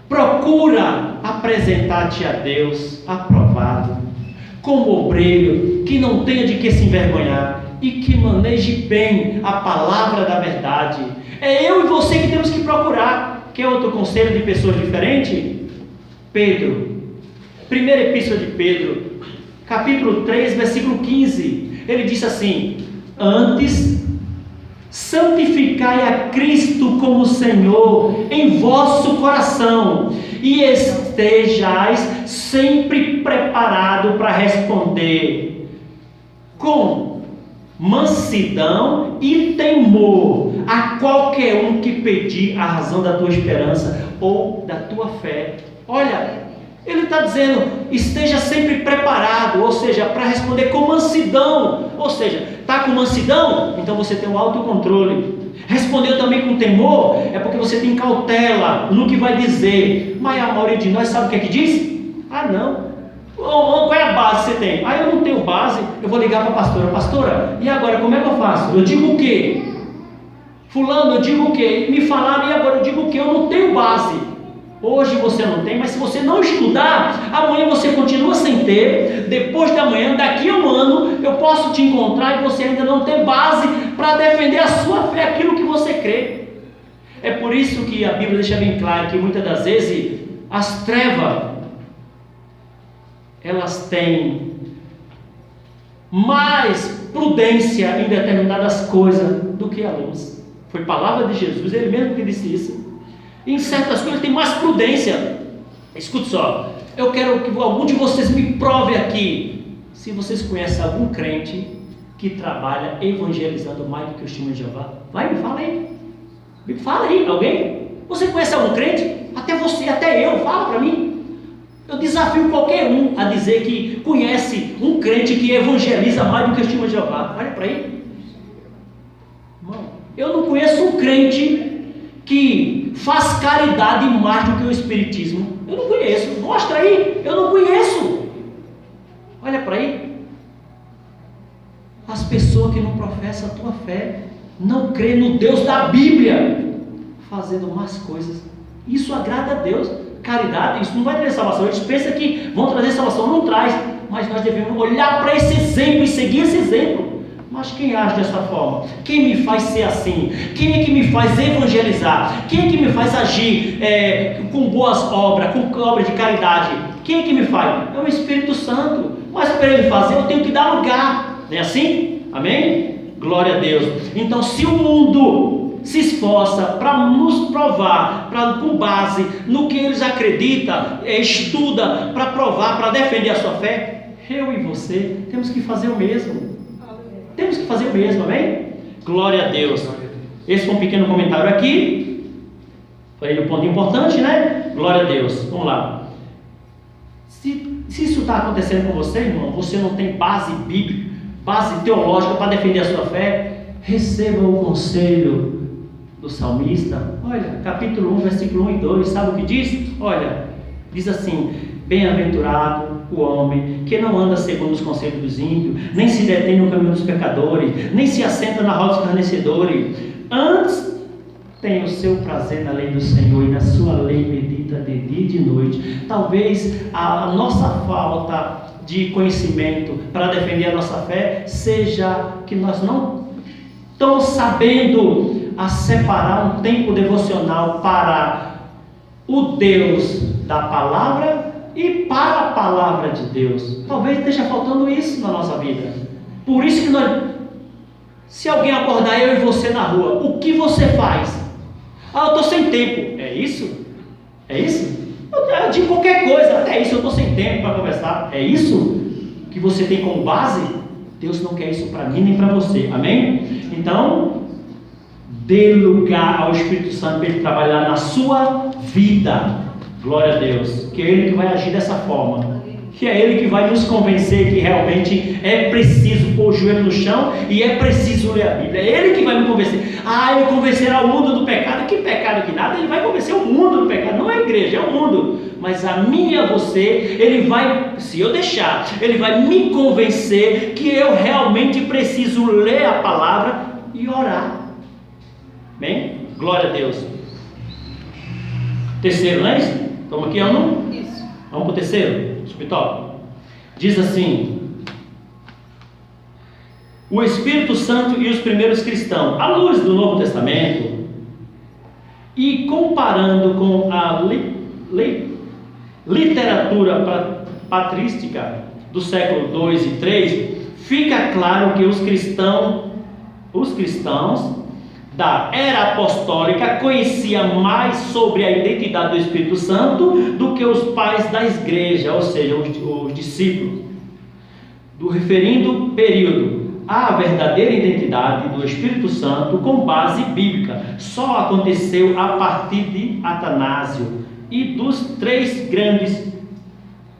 Speaker 1: Procura apresentar-te a Deus aprovado, como obreiro que não tenha de que se envergonhar e que maneje bem a palavra da verdade. É eu e você que temos que procurar. Quer outro conselho de pessoas diferentes? Pedro, primeira epístola de Pedro, capítulo 3, versículo 15, ele disse assim: antes santificai a Cristo como Senhor em vosso coração, e estejais sempre preparado para responder com mansidão e temor a qualquer um que pedir a razão da tua esperança ou da tua fé. Olha, ele está dizendo, esteja sempre preparado, ou seja, para responder com mansidão. Ou seja, está com mansidão? Então você tem um autocontrole. Respondeu também com temor? É porque você tem cautela no que vai dizer. Mas a maioria de nós sabe o que é que diz? Não. Qual é a base que você tem? Eu não tenho base, eu vou ligar para a pastora. Pastora, e agora como é que eu faço? Eu digo o quê? Fulano, eu digo o quê? Me falaram, e agora eu digo o quê? Eu não tenho base. Hoje você não tem, mas se você não estudar, amanhã você continua sem ter. Depois de amanhã, daqui a um ano, eu posso te encontrar e você ainda não tem base para defender a sua fé, aquilo que você crê. É por isso que a Bíblia deixa bem claro que muitas das vezes as trevas, elas têm mais prudência em determinadas coisas do que a luz. Foi palavra de Jesus, ele mesmo que disse isso. Em certas coisas tem mais prudência. Escute só, eu quero que algum de vocês me prove aqui, se vocês conhecem algum crente que trabalha evangelizando mais do que o testemunho de Jeová. Vai, me fala aí. Me fala aí, alguém? Você conhece algum crente? Até você, até eu, fala para mim. Eu desafio qualquer um a dizer que conhece um crente que evangeliza mais do que o testemunho de Jeová. Olha para aí. Irmão, eu não conheço um crente que faz caridade mais do que o espiritismo. Eu não conheço. Mostra aí. Eu não conheço. Olha para aí. As pessoas que não professam a tua fé, não crê no Deus da Bíblia, fazendo más coisas. Isso agrada a Deus. Caridade, isso não vai trazer salvação. Eles pensam que vão trazer salvação, não traz. Mas nós devemos olhar para esse exemplo e seguir esse exemplo. Mas quem age dessa forma? Quem me faz ser assim? Quem é que me faz evangelizar? Quem é que me faz agir com boas obras, com obras de caridade? Quem é que me faz? É o Espírito Santo. Mas para ele fazer, eu tenho que dar lugar. Não é assim? Amém? Glória a Deus. Então, se o mundo se esforça para nos provar, com base no que eles acreditam, estuda para provar, para defender a sua fé, eu e você temos que fazer o mesmo. Temos que fazer o mesmo, amém? Glória a Deus. Esse foi um pequeno comentário aqui. Foi um ponto importante, né? Glória a Deus. Vamos lá. Se isso está acontecendo com você, irmão, você não tem base bíblica, base teológica para defender a sua fé, receba o conselho do salmista. Olha, capítulo 1, versículo 1 e 2, sabe o que diz? Olha, diz assim: bem-aventurado o homem que não anda segundo os conselhos dos ímpios, nem se detém no caminho dos pecadores, nem se assenta na roda dos escarnecedores. Antes tem o seu prazer na lei do Senhor, e na sua lei medita de dia e de noite. Talvez a nossa falta de conhecimento para defender a nossa fé, seja que nós não estamos sabendo a separar um tempo devocional para o Deus da palavra e para a palavra de Deus. Talvez esteja faltando isso na nossa vida. Por isso que se alguém abordar eu e você na rua, o que você faz? Eu estou sem tempo. É isso? É isso? Eu digo qualquer coisa, até isso eu estou sem tempo para conversar. É isso que você tem como base? Deus não quer isso para mim nem para você. Amém? Então, dê lugar ao Espírito Santo para ele trabalhar na sua vida. Glória a Deus. Que é ele que vai agir dessa forma. Que é ele que vai nos convencer que realmente é preciso pôr o joelho no chão e é preciso ler a Bíblia. É ele que vai me convencer. Ele convencerá o mundo do pecado. Que pecado que nada? Ele vai convencer o mundo do pecado. Não é a igreja, é o mundo. Mas a mim e a você, ele vai, se eu deixar, ele vai me convencer que eu realmente preciso ler a palavra e orar. Bem? Glória a Deus. Terceiro, não é isso? Estamos aqui, vamos? Isso. Vamos para o terceiro? Subtópico. Diz assim: o Espírito Santo e os primeiros cristãos, à luz do Novo Testamento, e comparando com a literatura patrística do século 2 e 3, fica claro que os cristãos da era apostólica conheciam mais sobre a identidade do Espírito Santo do que os pais da igreja, ou seja, os discípulos. Do referindo período, a verdadeira identidade do Espírito Santo com base bíblica só aconteceu a partir de Atanásio e dos três grandes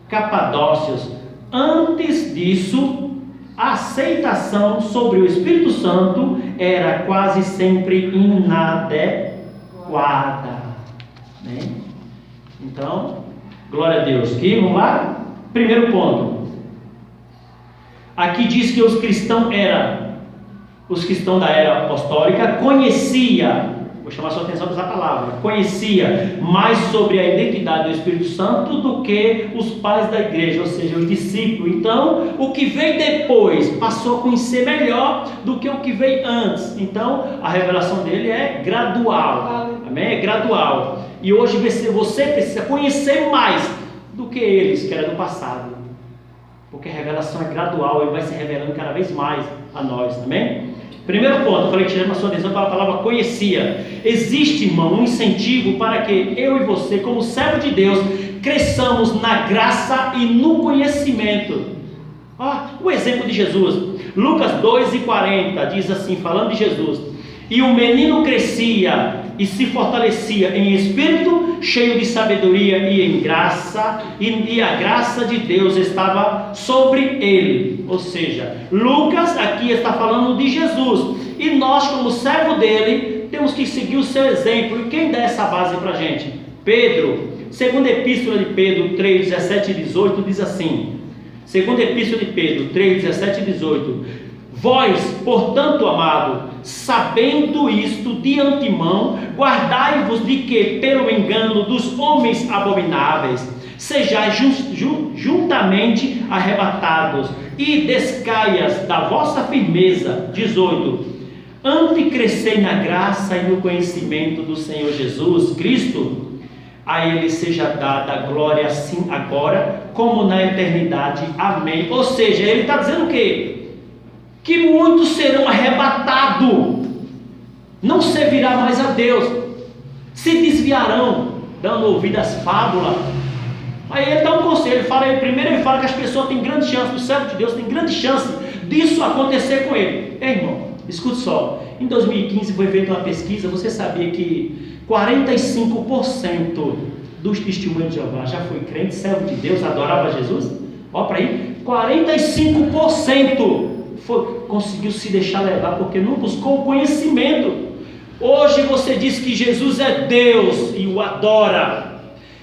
Speaker 1: capadócios. Antes disso, a aceitação sobre o Espírito Santo era quase sempre inadequada. Né? Então, glória a Deus. Aqui, vamos lá? Primeiro ponto. Aqui diz que os cristãos da era apostólica conhecia, vou chamar sua atenção para essa palavra, conhecia mais sobre a identidade do Espírito Santo do que os pais da igreja, ou seja, os discípulos. Então, o que veio depois passou a conhecer melhor do que o que veio antes. Então, a revelação dele é gradual. Amém? É gradual. E hoje você precisa conhecer mais do que eles, que era do passado. Porque a revelação é gradual, ele vai se revelando cada vez mais a nós. Amém? Primeiro ponto, eu falei que chama a sua atenção para a palavra conhecia. Existe, irmão, um incentivo para que eu e você, como servo de Deus, cresçamos na graça e no conhecimento. O exemplo de Jesus. Lucas 2:40 diz assim, falando de Jesus: e o menino crescia e se fortalecia em espírito, cheio de sabedoria e em graça, e a graça de Deus estava sobre ele. Ou seja, Lucas aqui está falando de Jesus, e nós, como servo dele, temos que seguir o seu exemplo. E quem dá essa base para a gente? Pedro. Segunda epístola de Pedro 3, 17 e 18 diz assim, segunda epístola de Pedro 3, 17 e 18: vós, portanto, amado, sabendo isto de antemão, guardai-vos de que, pelo engano dos homens abomináveis, sejais juntamente arrebatados, e descaias da vossa firmeza. 18: antes crescei na graça e no conhecimento do Senhor Jesus Cristo. A ele seja dada a glória assim agora, como na eternidade. Amém. Ou seja, ele está dizendo o quê? Que muitos serão arrebatados, não servirá mais a Deus, se desviarão, dando ouvido às fábulas. Aí ele dá um conselho, primeiro ele fala que as pessoas têm grande chance, o servo de Deus tem grande chance disso acontecer com ele. Irmão, escute só, em 2015 foi feita uma pesquisa, você sabia que 45% dos testemunhos de Jeová já foi crente, servo de Deus, adorava Jesus? Olha para aí, 45% conseguiu se deixar levar porque não buscou o conhecimento. Hoje você diz que Jesus é Deus e o adora,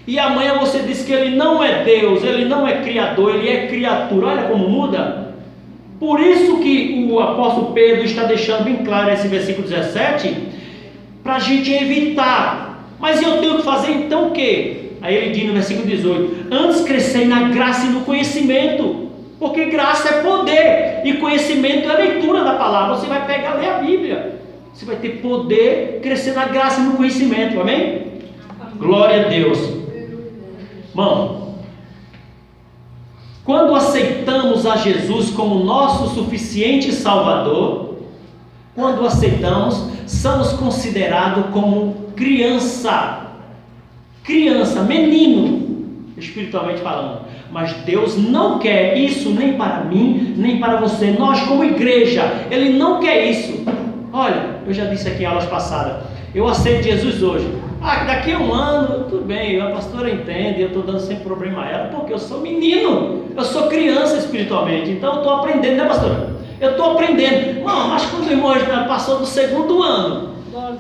Speaker 1: e amanhã você diz que ele não é Deus, ele não é criador, ele é criatura. Olha como muda. Por isso que o apóstolo Pedro está deixando bem claro esse versículo 17, para a gente evitar. Mas eu tenho que fazer então o quê? Aí ele diz no versículo 18: antes crescei na graça e no conhecimento. Porque graça é poder e conhecimento é leitura da palavra. Você vai pegar e ler a Bíblia. Você vai ter poder, crescer na graça e no conhecimento, amém? Glória a Deus. Irmão, quando aceitamos a Jesus como nosso suficiente Salvador, quando aceitamos, somos considerados como criança, menino, espiritualmente falando. Mas Deus não quer isso nem para mim, nem para você. Nós como igreja, Ele não quer isso. Olha, eu já disse aqui em aulas passadas, eu aceito Jesus hoje. Daqui a um ano, tudo bem, a pastora entende, eu estou dando sempre problema a ela, porque eu sou menino, eu sou criança espiritualmente, então eu estou aprendendo, né, pastora? Eu estou aprendendo. Mas quando o irmão passou do segundo ano,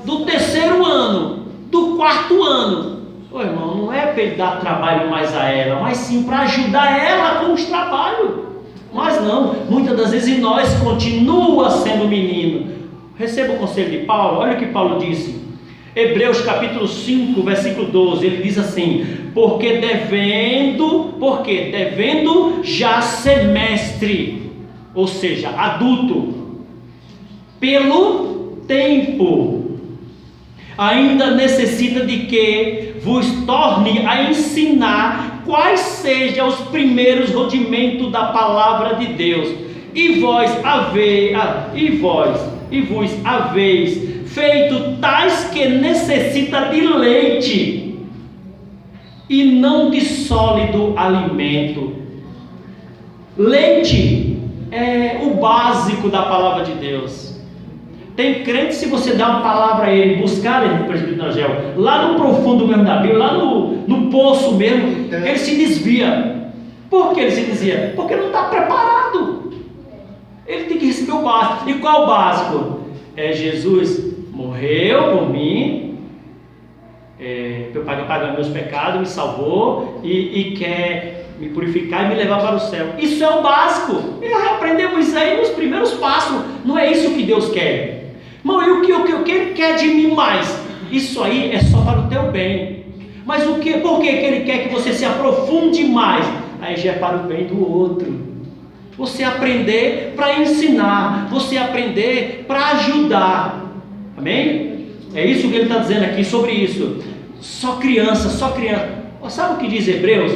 Speaker 1: do terceiro ano, do quarto ano, irmão, não é para ele dar trabalho mais a ela, mas sim para ajudar ela com os trabalhos. Mas não, muitas das vezes nós continua sendo menino. Receba o conselho de Paulo, olha o que Paulo disse. Hebreus capítulo 5, versículo 12, ele diz assim: porque devendo já ser mestre, ou seja, adulto, pelo tempo, ainda necessita de que vos torne a ensinar quais sejam os primeiros rudimentos da palavra de Deus, e vos haveis feito tais que necessita de leite e não de sólido alimento. Leite é o básico da palavra de Deus. Tem crente, se você dá uma palavra a ele, buscar ele no presbítero Angel, lá no profundo mesmo da Bíblia, lá no poço mesmo, ele se desvia. Por que ele se desvia? Porque não está preparado. Ele tem que receber o básico. E qual o básico? Jesus morreu por mim, para pagar meus pecados, me salvou e quer me purificar e me levar para o céu. Isso é o básico. E aprendemos isso aí nos primeiros passos. Não é isso que Deus quer. Irmão, e o que Ele quer de mim mais? Isso aí é só para o teu bem. Mas por que Ele quer que você se aprofunde mais? Aí já é para o bem do outro. Você aprender para ensinar, você aprender para ajudar. Amém? É isso que ele está dizendo aqui sobre isso. Só criança. Sabe o que diz Hebreus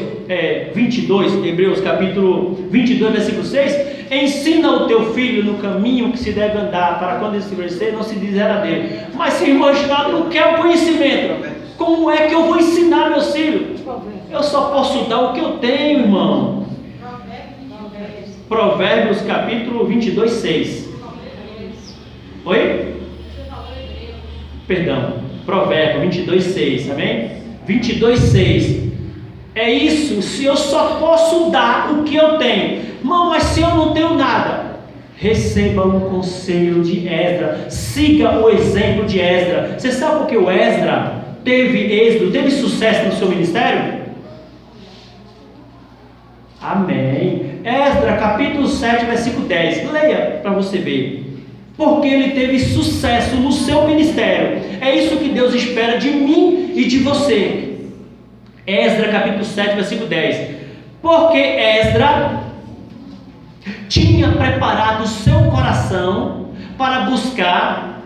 Speaker 1: 22, Hebreus capítulo 22, versículo 6? Ensina o teu filho no caminho que se deve andar, para quando ele se crescer não se desviar dele. Mas se o irmão não quer o conhecimento, como é que eu vou ensinar meus filhos? Eu só posso dar o que eu tenho, irmão. Provérbios capítulo 22, 6. Oi? Perdão, Provérbio 22, 6, amém? 22, 6. É isso, se eu só posso dar o que eu tenho. Irmão, mas se eu não tenho nada, receba um conselho de Esdras, siga o exemplo de Esdras. Você sabe por que o Esdras teve sucesso no seu ministério? Amém. Esdras capítulo 7, versículo 10. Leia para você ver. Porque ele teve sucesso no seu ministério. É isso que Deus espera de mim e de você. Esdras capítulo 7, versículo 10. Porque Esdras tinha preparado o seu coração para buscar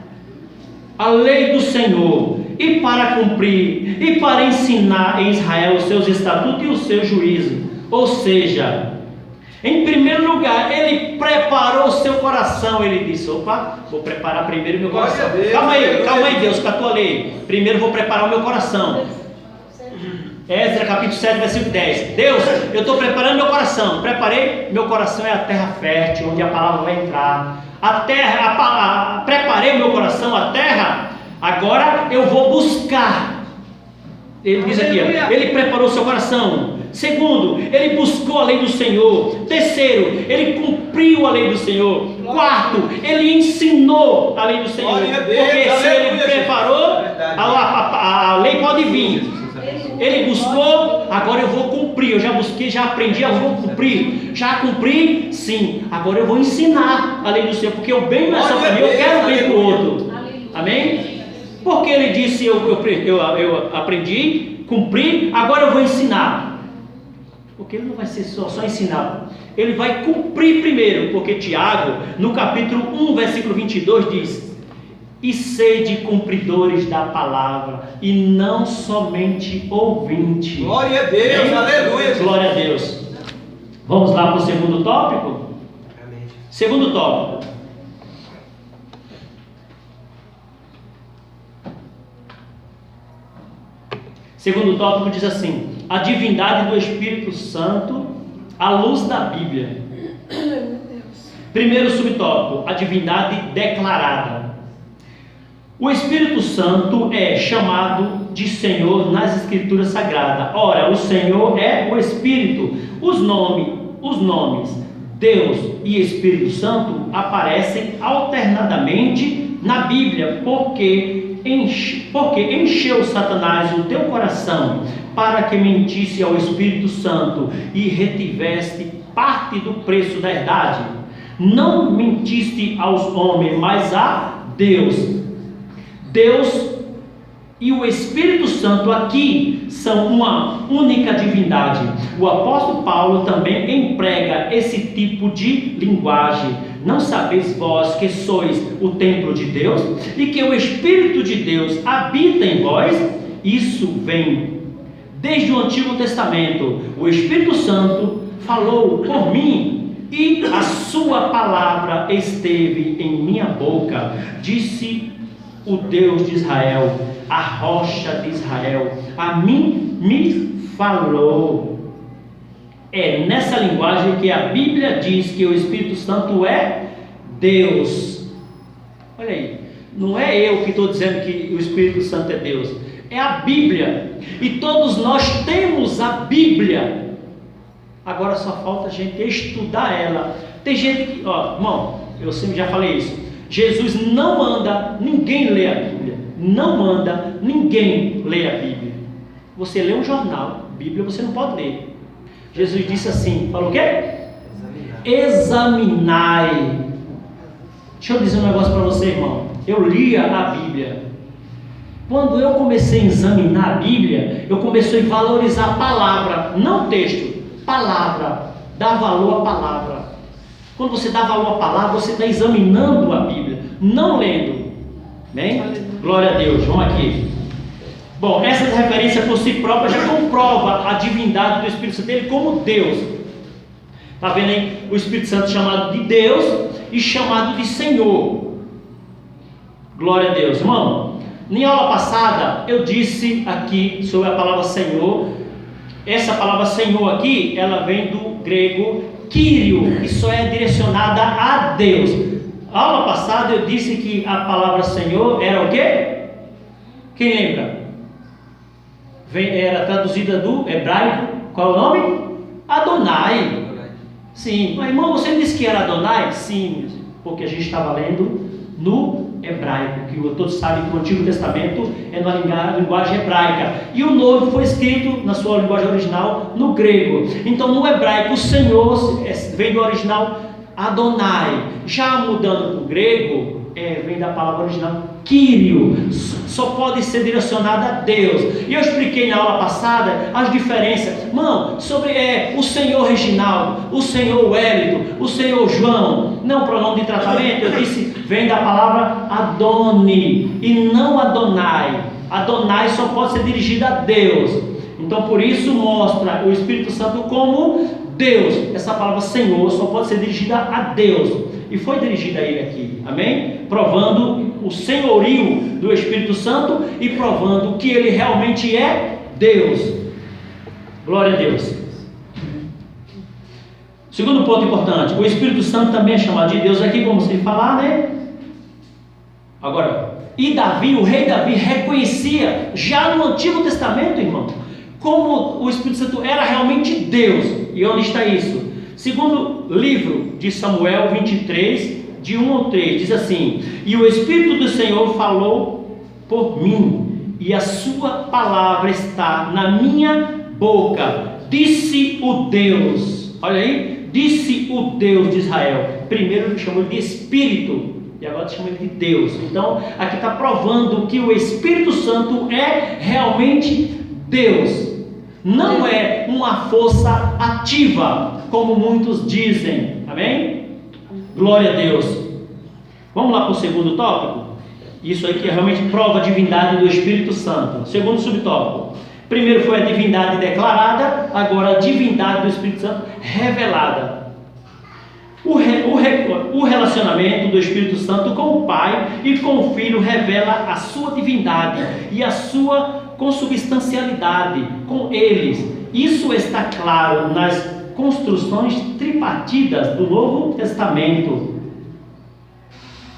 Speaker 1: a lei do Senhor e para cumprir e para ensinar em Israel os seus estatutos e o seu juízo. Ou seja, em primeiro lugar, ele preparou o seu coração. Ele disse: opa, vou preparar primeiro o meu coração. Calma aí, Deus, com a tua lei. Primeiro vou preparar o meu coração. Esdras capítulo 7, versículo 10. Deus, eu estou preparando meu coração. Preparei, meu coração é a terra fértil, onde a palavra vai entrar. Preparei o meu coração, a terra. Agora eu vou buscar. Ele diz aqui, ele preparou o seu coração. Segundo, ele buscou a lei do Senhor. Terceiro, ele cumpriu a lei do Senhor. Quarto, ele ensinou a lei do Senhor. Porque se ele preparou, a lei pode vir. Ele buscou, agora eu vou cumprir. Eu já busquei, já aprendi, eu vou cumprir. Já cumpri, sim. Agora eu vou ensinar a lei do Senhor, porque o bem não é só para mim, eu quero o bem para o outro. Amém? Porque ele disse, eu aprendi, cumpri, agora eu vou ensinar. Porque ele não vai ser só ensinar, ele vai cumprir primeiro, porque Tiago, no capítulo 1, versículo 22, diz: e sede cumpridores da palavra, e não somente ouvintes.
Speaker 2: Glória a Deus,
Speaker 1: Amém?
Speaker 2: aleluia.
Speaker 1: Glória a Deus. Vamos lá para o segundo tópico? Segundo tópico. Segundo tópico diz assim: a divindade do Espírito Santo à luz da Bíblia. Primeiro subtópico: a divindade declarada. O Espírito Santo é chamado de Senhor nas Escrituras Sagradas. Ora, o Senhor é o Espírito. Os nomes Deus e Espírito Santo aparecem alternadamente na Bíblia, porque encheu Satanás o teu coração para que mentisse ao Espírito Santo e retiveste parte do preço da herdade. Não mentiste aos homens, mas a Deus. Deus e o Espírito Santo aqui são uma única divindade. O apóstolo Paulo também emprega esse tipo de linguagem. Não sabeis vós que sois o templo de Deus e que o Espírito de Deus habita em vós? Isso vem desde o Antigo Testamento. O Espírito Santo falou por mim e a sua palavra esteve em minha boca. Disse o Deus de Israel, a rocha de Israel, a mim me falou. É nessa linguagem que a Bíblia diz que o Espírito Santo é Deus. Olha aí, não é eu que estou dizendo que o Espírito Santo é Deus, é a Bíblia, e todos nós temos a Bíblia. Agora só falta a gente estudar ela. Tem gente que, irmão, eu sempre já falei isso, Jesus não manda ninguém ler a Bíblia, não manda ninguém ler a Bíblia. Você lê um jornal, Bíblia você não pode ler. Jesus disse assim, falou o quê? Examinai. Deixa eu dizer um negócio para você, irmão. Eu lia a Bíblia. Quando eu comecei a examinar a Bíblia, eu comecei a valorizar a palavra, não o texto, palavra, dar valor à palavra. Quando você dá valor à palavra, você está examinando a Bíblia, não lendo. Bem? Glória a Deus. Vamos aqui. Bom, essa referência por si própria já comprova a divindade do Espírito Santo dele como Deus. Está vendo aí? O Espírito Santo chamado de Deus e chamado de Senhor. Glória a Deus. Irmão, em aula passada eu disse aqui sobre a palavra Senhor. Essa palavra Senhor aqui, ela vem do grego Kyrio, que só é direcionada a Deus. A aula passada eu disse que a palavra Senhor era o quê? Quem lembra? Era traduzida do hebraico, qual é o nome? Adonai. Sim, mas irmão, você disse que era Adonai? Sim, porque a gente estava lendo no hebraico, que todos sabem que o Antigo Testamento é na linguagem hebraica, e o Novo foi escrito na sua linguagem original no grego. Então no hebraico o Senhor vem do original Adonai, já mudando para o grego, vem da palavra original Kyrio, só pode ser direcionada a Deus. E eu expliquei na aula passada as diferenças, irmão, sobre o Senhor Reginaldo, o Senhor Wellington, o Senhor João, não pronome de tratamento. Eu disse, vem da palavra Adoni e não Adonai. Adonai só pode ser dirigida a Deus. Então por isso mostra o Espírito Santo como Deus. Essa palavra Senhor só pode ser dirigida a Deus, e foi dirigida a Ele aqui, amém? Provando o senhorio do Espírito Santo e provando que Ele realmente é Deus. Glória a Deus. Segundo ponto importante, o Espírito Santo também é chamado de Deus aqui, como se falar, né? Agora, e Davi, o rei Davi, reconhecia já no Antigo Testamento, irmão, como o Espírito Santo era realmente Deus. E onde está isso? Segundo livro de Samuel 23, de 1 ao 3, diz assim: e o Espírito do Senhor falou por mim, e a sua palavra está na minha boca, disse o Deus, olha aí, disse o Deus de Israel. Primeiro ele chamou de Espírito, e agora chama ele de Deus. Então aqui está provando que o Espírito Santo é realmente Deus. Não é uma força ativa, como muitos dizem. Amém? Glória a Deus. Vamos lá para o segundo tópico? Isso aqui é realmente prova a divindade do Espírito Santo. Segundo subtópico. Primeiro foi a divindade declarada, agora a divindade do Espírito Santo revelada. O relacionamento do Espírito Santo com o Pai e com o Filho revela a sua divindade e a sua consubstancialidade com eles. Isso está claro nas construções tripartidas do Novo Testamento.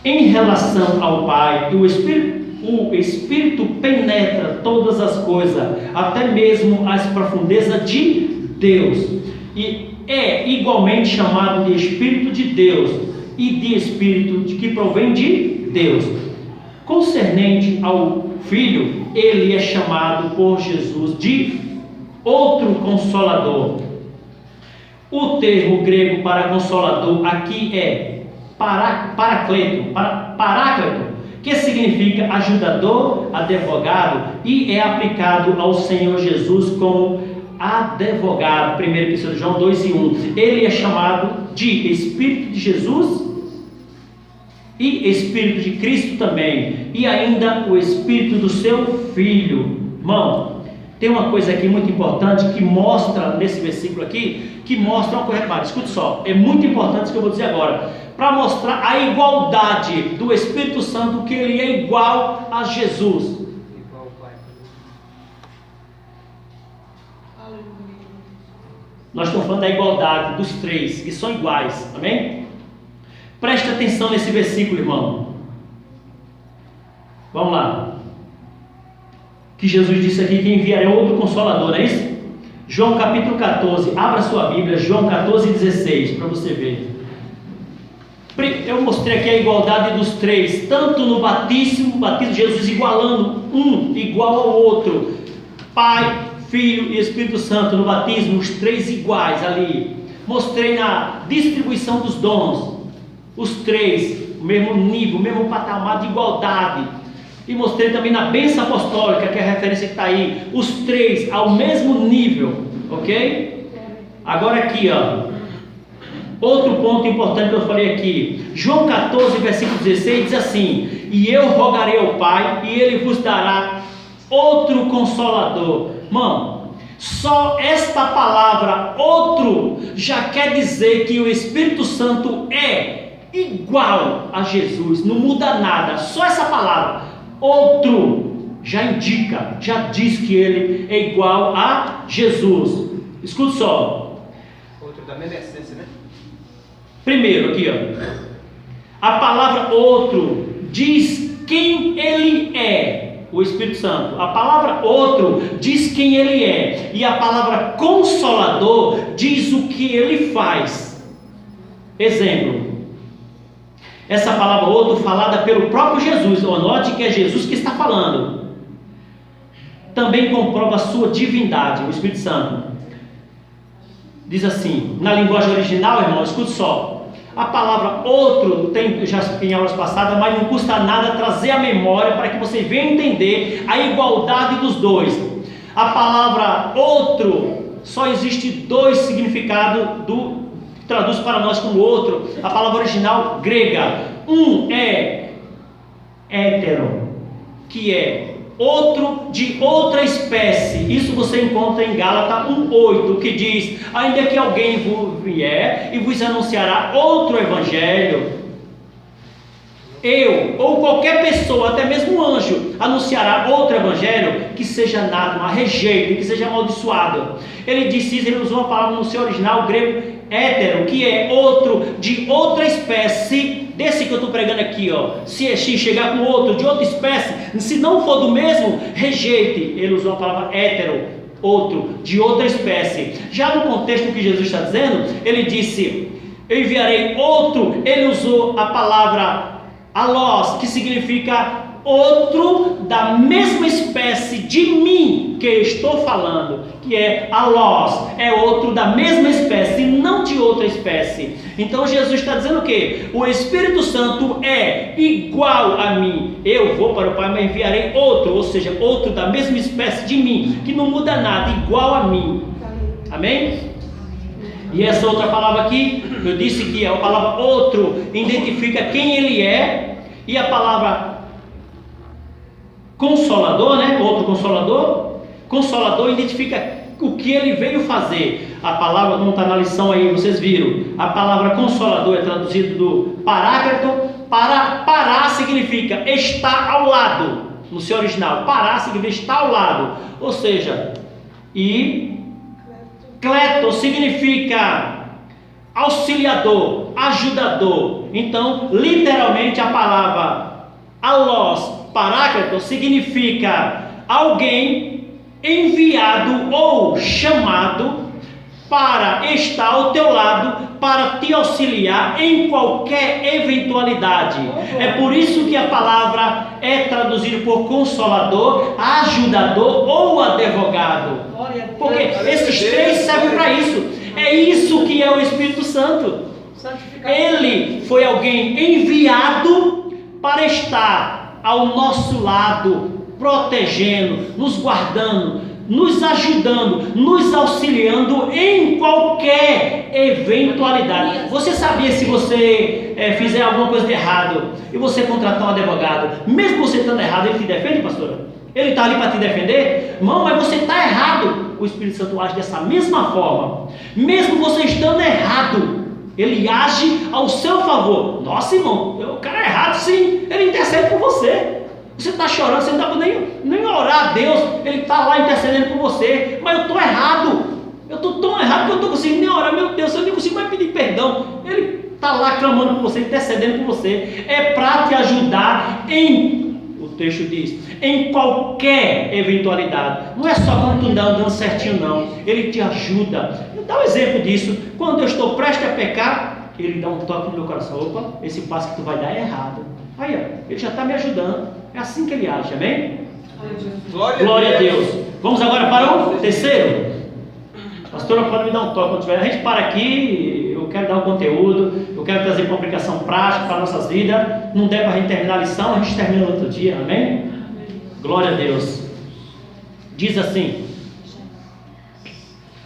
Speaker 1: Em relação ao Pai, o Espírito penetra todas as coisas, até mesmo as profundezas de Deus, e é igualmente chamado de Espírito de Deus e de Espírito que provém de Deus. Concernente ao Filho, ele é chamado por Jesus de outro Consolador. O termo grego para Consolador aqui é Paráclito, que significa ajudador, advogado, e é aplicado ao Senhor Jesus como advogado. 1 Epístola de João 2:1. Ele é chamado de Espírito de Jesus e Espírito de Cristo também, e ainda o Espírito do seu Filho. Irmão, tem uma coisa aqui muito importante que mostra nesse versículo aqui, que mostra uma coisa. Repare, escute só, é muito importante isso que eu vou dizer agora, para mostrar a igualdade do Espírito Santo, que ele é igual a Jesus.
Speaker 2: Igual ao Pai.
Speaker 1: Nós estamos falando da igualdade dos três, que são iguais, amém? Preste atenção nesse versículo, irmão. Vamos lá. Que Jesus disse aqui que enviará outro Consolador, não é isso? João capítulo 14, abra sua Bíblia, João 14:16, para você ver. Eu mostrei aqui a igualdade dos três, tanto no batismo de Jesus igualando um igual ao outro, Pai, Filho e Espírito Santo no batismo, os três iguais ali. Mostrei na distribuição dos dons, os três, o mesmo nível, o mesmo patamar de igualdade. E mostrei também na bênção apostólica, que é a referência que está aí, os três ao mesmo nível, ok? Agora aqui, ó, outro ponto importante que eu falei aqui, João 14, versículo 16, diz assim: e eu rogarei ao Pai, e Ele vos dará outro Consolador. Irmão, só esta palavra outro já quer dizer que o Espírito Santo é igual a Jesus, não muda nada. Só essa palavra outro já indica, já diz que ele é igual a Jesus. Escute só.
Speaker 2: Outro da mesma essência, né?
Speaker 1: Primeiro aqui, ó, a palavra outro diz quem ele é. O Espírito Santo, a palavra outro diz quem ele é, e a palavra consolador diz o que ele faz. Exemplo, essa palavra outro falada pelo próprio Jesus, note que é Jesus que está falando, também comprova a sua divindade. O Espírito Santo diz assim, na linguagem original, irmão, escute só. A palavra outro tem já em aulas passadas, mas não custa nada trazer a memória para que você venha entender a igualdade dos dois. A palavra outro, só existe dois significados traduz para nós como outro. A palavra original grega, um é hétero, que é outro de outra espécie. Isso você encontra em Gálatas 1:8, que diz: ainda que alguém vier e vos anunciará outro evangelho, eu ou qualquer pessoa, até mesmo um anjo, anunciará outro evangelho, que seja anátema, rejeito, que seja amaldiçoado. Ele disse isso, ele usou a palavra no seu original grego hétero, que é outro de outra espécie. Desse que eu estou pregando aqui, ó, se chegar com outro de outra espécie, se não for do mesmo, rejeite. Ele usou a palavra hétero, outro de outra espécie. Já no contexto que Jesus está dizendo, ele disse: eu enviarei outro. Ele usou a palavra alós, que significa outro da mesma espécie de mim que estou falando, que é alós, é outro da mesma espécie, não de outra espécie. Então Jesus está dizendo o quê? O Espírito Santo é igual a mim. Eu vou para o Pai, mas enviarei outro, ou seja, outro da mesma espécie de mim, que não muda nada, igual a mim. Amém? E essa outra palavra aqui, eu disse que a palavra outro identifica quem ele é, e a palavra consolador, né? Outro consolador identifica o que ele veio fazer. A palavra, como está na lição aí, vocês viram, a palavra consolador é traduzido do paráclito. Parar significa estar ao lado, no seu original. Parar significa estar ao lado, ou seja, e cleto significa auxiliador, ajudador. Então, literalmente a palavra alós, paráclito, significa alguém enviado ou chamado para estar ao teu lado, para te auxiliar em qualquer eventualidade. É por isso que a palavra é traduzida por consolador, ajudador ou advogado. Porque esses três servem para isso. É isso que é o Espírito Santo. Ele foi alguém enviado para estar ao nosso lado, protegendo, nos guardando, nos ajudando, nos auxiliando em qualquer eventualidade. Você sabia, se você fizer alguma coisa de errado e você contratar um advogado, mesmo você estando errado, ele te defende, pastora? Ele está ali para te defender? Irmão, mas você está errado. O Espírito Santo age dessa mesma forma. Mesmo você estando errado, ele age ao seu favor. Nossa, irmão, o cara é errado, sim. Ele intercede por você. Você está chorando, você não está podendo nem orar a Deus. Ele está lá intercedendo por você. Mas eu estou errado. Eu estou tão errado que eu não estou conseguindo nem orar. Meu Deus, eu nem consigo mais pedir perdão. Ele está lá clamando por você, intercedendo por você. É para te ajudar o texto diz, em qualquer eventualidade. Não é só quando tu está andando certinho, não. Ele te ajuda. Dá um exemplo disso. Quando eu estou prestes a pecar, ele dá um toque no meu coração. Opa, esse passo que tu vai dar é errado. Aí, ó, ele já está me ajudando. É assim que ele age, amém? Glória a Deus. Vamos agora para o terceiro. Pastora, pode me dar um toque quando tiver. A gente para aqui, eu quero dar um conteúdo, eu quero trazer uma aplicação prática para nossas vidas. Não der para a gente terminar a lição, a gente termina no outro dia, amém? Glória a Deus. Diz assim: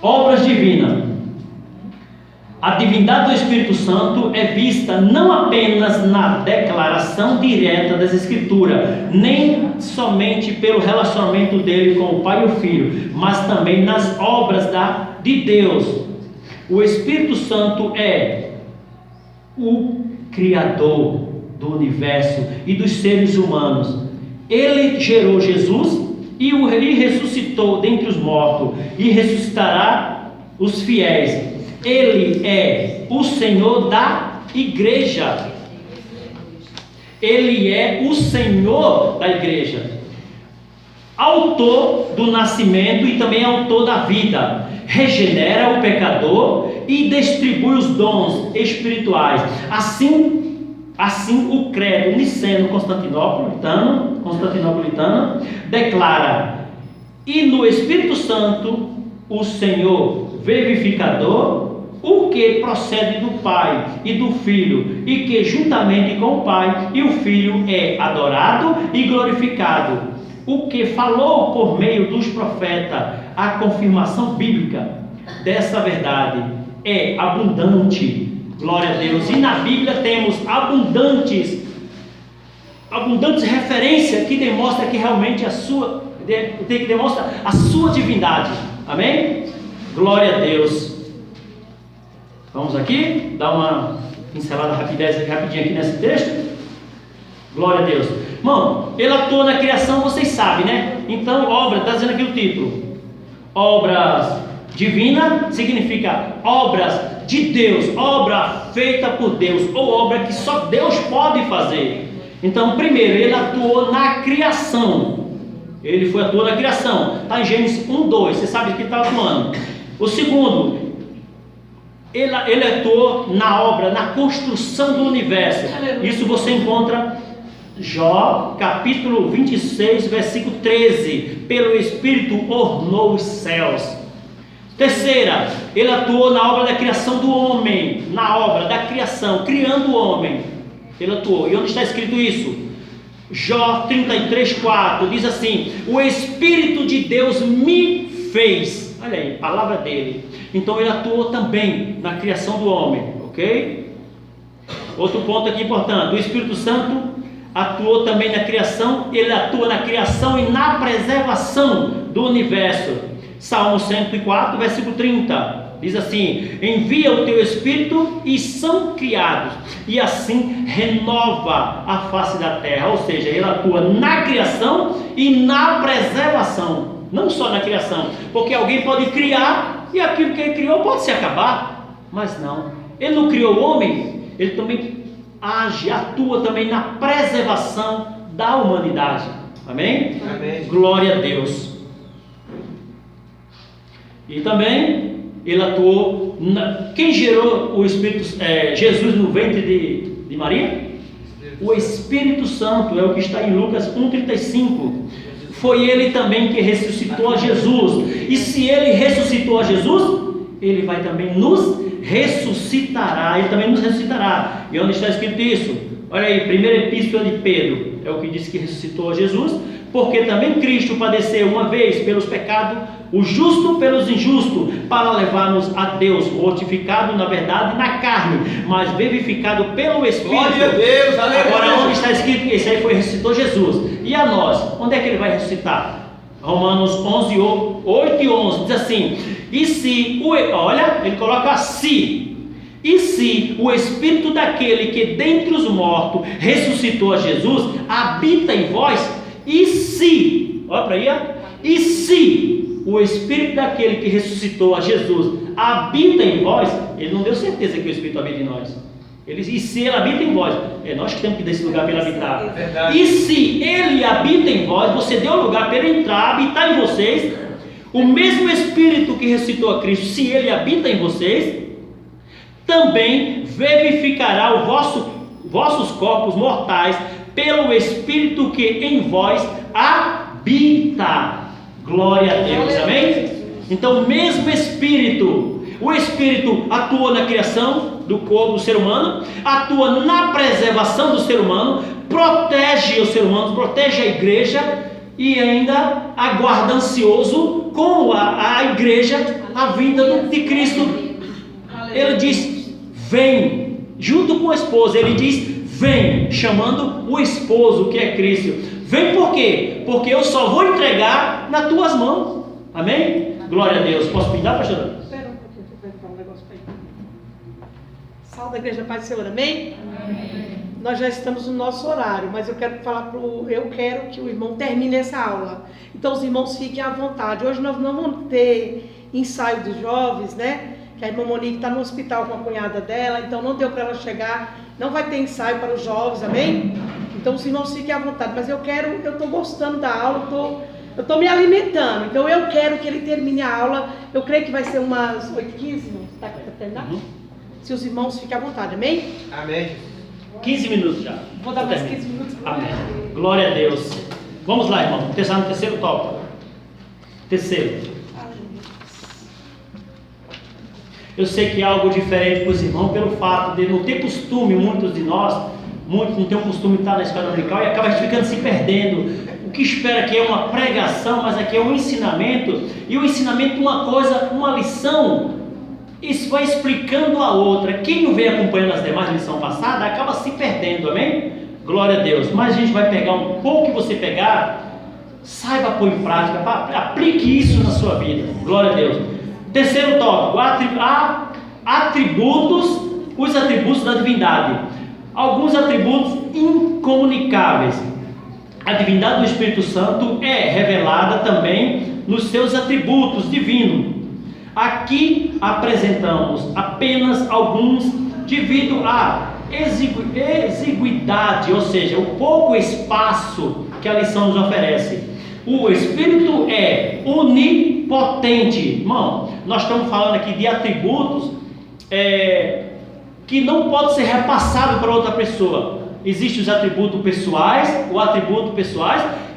Speaker 1: obras divinas. A divindade do Espírito Santo é vista não apenas na declaração direta das Escrituras, nem somente pelo relacionamento dele com o Pai e o Filho, mas também nas obras de Deus. O Espírito Santo é o Criador do universo e dos seres humanos. Ele gerou Jesus e o ressuscitou dentre os mortos e ressuscitará os fiéis. Ele é o Senhor da igreja. Ele é o Senhor da igreja, autor do nascimento e também autor da vida. Regenera o pecador e distribui os dons espirituais. Assim o credo niceno constantinopolitano declara: e no Espírito Santo o Senhor vivificador, o que procede do Pai e do Filho, e que juntamente com o Pai e o Filho é adorado e glorificado, o que falou por meio dos profetas. A confirmação bíblica dessa verdade é abundante. Glória a Deus. E na Bíblia temos abundantes referências que demonstram que realmente que demonstra a sua divindade. Amém? Glória a Deus. Vamos aqui dar uma pincelada rapidinha aqui nesse texto. Glória a Deus. Irmão, ele atua na criação, vocês sabem, né? Então, obra, está dizendo aqui o título: obras divina significa obras de Deus, obra feita por Deus, ou obra que só Deus pode fazer. Então, primeiro, ele atuou na criação. Ele atuou na criação. Está em Gênesis 1:2. Você sabe que ele está atuando. O segundo, ele atuou na obra, na construção do universo. Isso você encontra Jó, capítulo 26, versículo 13. Pelo Espírito ornou os céus. Terceira, ele atuou na obra da criação do homem. Na obra da criação, criando o homem. Ele atuou. E onde está escrito isso? Jó 33:4 diz assim: o Espírito de Deus me fez. Olha aí, palavra dele. Então ele atuou também na criação do homem, ok? Outro ponto aqui importante: o Espírito Santo atuou também na criação. Ele atua na criação e na preservação do universo. Salmo 104, versículo 30 diz assim: envia o teu Espírito e são criados, e assim renova a face da terra. Ou seja, ele atua na criação e na preservação, não só na criação, porque alguém pode criar e aquilo que ele criou pode se acabar, mas não, ele não criou o homem, ele também age, atua também na preservação da humanidade. Amém?
Speaker 2: Amém.
Speaker 1: Glória a Deus. E também ele atuou quem gerou o Espírito, Jesus no ventre de Maria? O Espírito Santo, é o que está em Lucas 1,35. Foi ele também que ressuscitou a Jesus. E se ele ressuscitou a Jesus, ele vai também nos ressuscitará. Ele também nos ressuscitará. E onde está escrito isso? Olha aí, primeira epístola de Pedro, é o que diz que ressuscitou a Jesus, porque também Cristo padeceu uma vez pelos pecados, o justo pelos injustos, para levar-nos a Deus, mortificado na verdade na carne, mas vivificado pelo Espírito.
Speaker 2: Glória a Deus, aleluia.
Speaker 1: Agora onde está escrito que esse aí foi ressuscitou Jesus? E a nós? Onde é que ele vai ressuscitar? Romanos 11, 8 e 11 diz assim: e se, olha, ele coloca se. E se o Espírito daquele que dentre os mortos ressuscitou a Jesus habita em vós, e se, olha para aí, e se o Espírito daquele que ressuscitou a Jesus habita em vós, ele não deu certeza que o Espírito habita em nós. Ele, e se ele habita em vós, é nós que temos que ir desse lugar para ele habitar.
Speaker 2: Verdade.
Speaker 1: E se ele habita em vós, você deu lugar para ele entrar, habitar em vocês, o mesmo Espírito que ressuscitou a Cristo, se ele habita em vocês, também vivificará vossos corpos mortais pelo Espírito que em vós habita. Glória a Deus, amém? Então o mesmo Espírito, o Espírito atua na criação do corpo do ser humano, atua na preservação do ser humano, protege o ser humano, protege a igreja e ainda aguarda ansioso com a igreja a vinda de Cristo. Ele diz: vem, junto com a esposa, ele diz: vem, chamando o esposo que é Cristo. Vem por quê? Porque eu só vou entregar nas tuas mãos. Amém? Glória a Deus. Posso pintar, pastor?
Speaker 3: Espera um pouquinho, deixa eu perguntar um negócio para ele. Salve da Igreja Paz do Senhor, amém? Amém? Nós já estamos no nosso horário, mas eu quero que o irmão termine essa aula. Então os irmãos fiquem à vontade. Hoje nós não vamos ter ensaio dos jovens, né? Que a irmã Monique está no hospital com a cunhada dela, então não deu para ela chegar, não vai ter ensaio para os jovens, amém? Então os irmãos fiquem à vontade, mas eu estou gostando da aula, eu estou me alimentando, então eu quero que ele termine a aula, eu creio que vai ser umas 8h15, está para terminar? Se os irmãos fiquem à vontade, amém?
Speaker 2: Amém.
Speaker 1: 15 minutos já.
Speaker 3: Vou dar mais 15 minutos.
Speaker 1: Amém. Glória a Deus. Vamos lá, irmão. Pensar no terceiro tópico. Terceiro. Eu sei que é algo diferente para os irmãos pelo fato de não ter costume, muitos de nós, muitos não têm o costume de estar na escola dominical e acaba ficando se perdendo. O que espera aqui é uma pregação, mas aqui é um ensinamento, e o ensinamento é uma coisa, uma lição, isso vai explicando a outra. Quem não vem acompanhando as demais lições passadas acaba se perdendo, amém? Glória a Deus. Mas a gente vai pegar um pouco que você pegar, saiba pôr em prática, aplique isso na sua vida. Glória a Deus. Terceiro tópico, os atributos da divindade. Alguns atributos incomunicáveis. A divindade do Espírito Santo é revelada também nos seus atributos divinos. Aqui apresentamos apenas alguns devido à exiguidade, ou seja, o pouco espaço que a lição nos oferece. O Espírito é onipotente. Irmão, nós estamos falando aqui de atributos que não pode ser repassado para outra pessoa. Existem os atributos pessoais,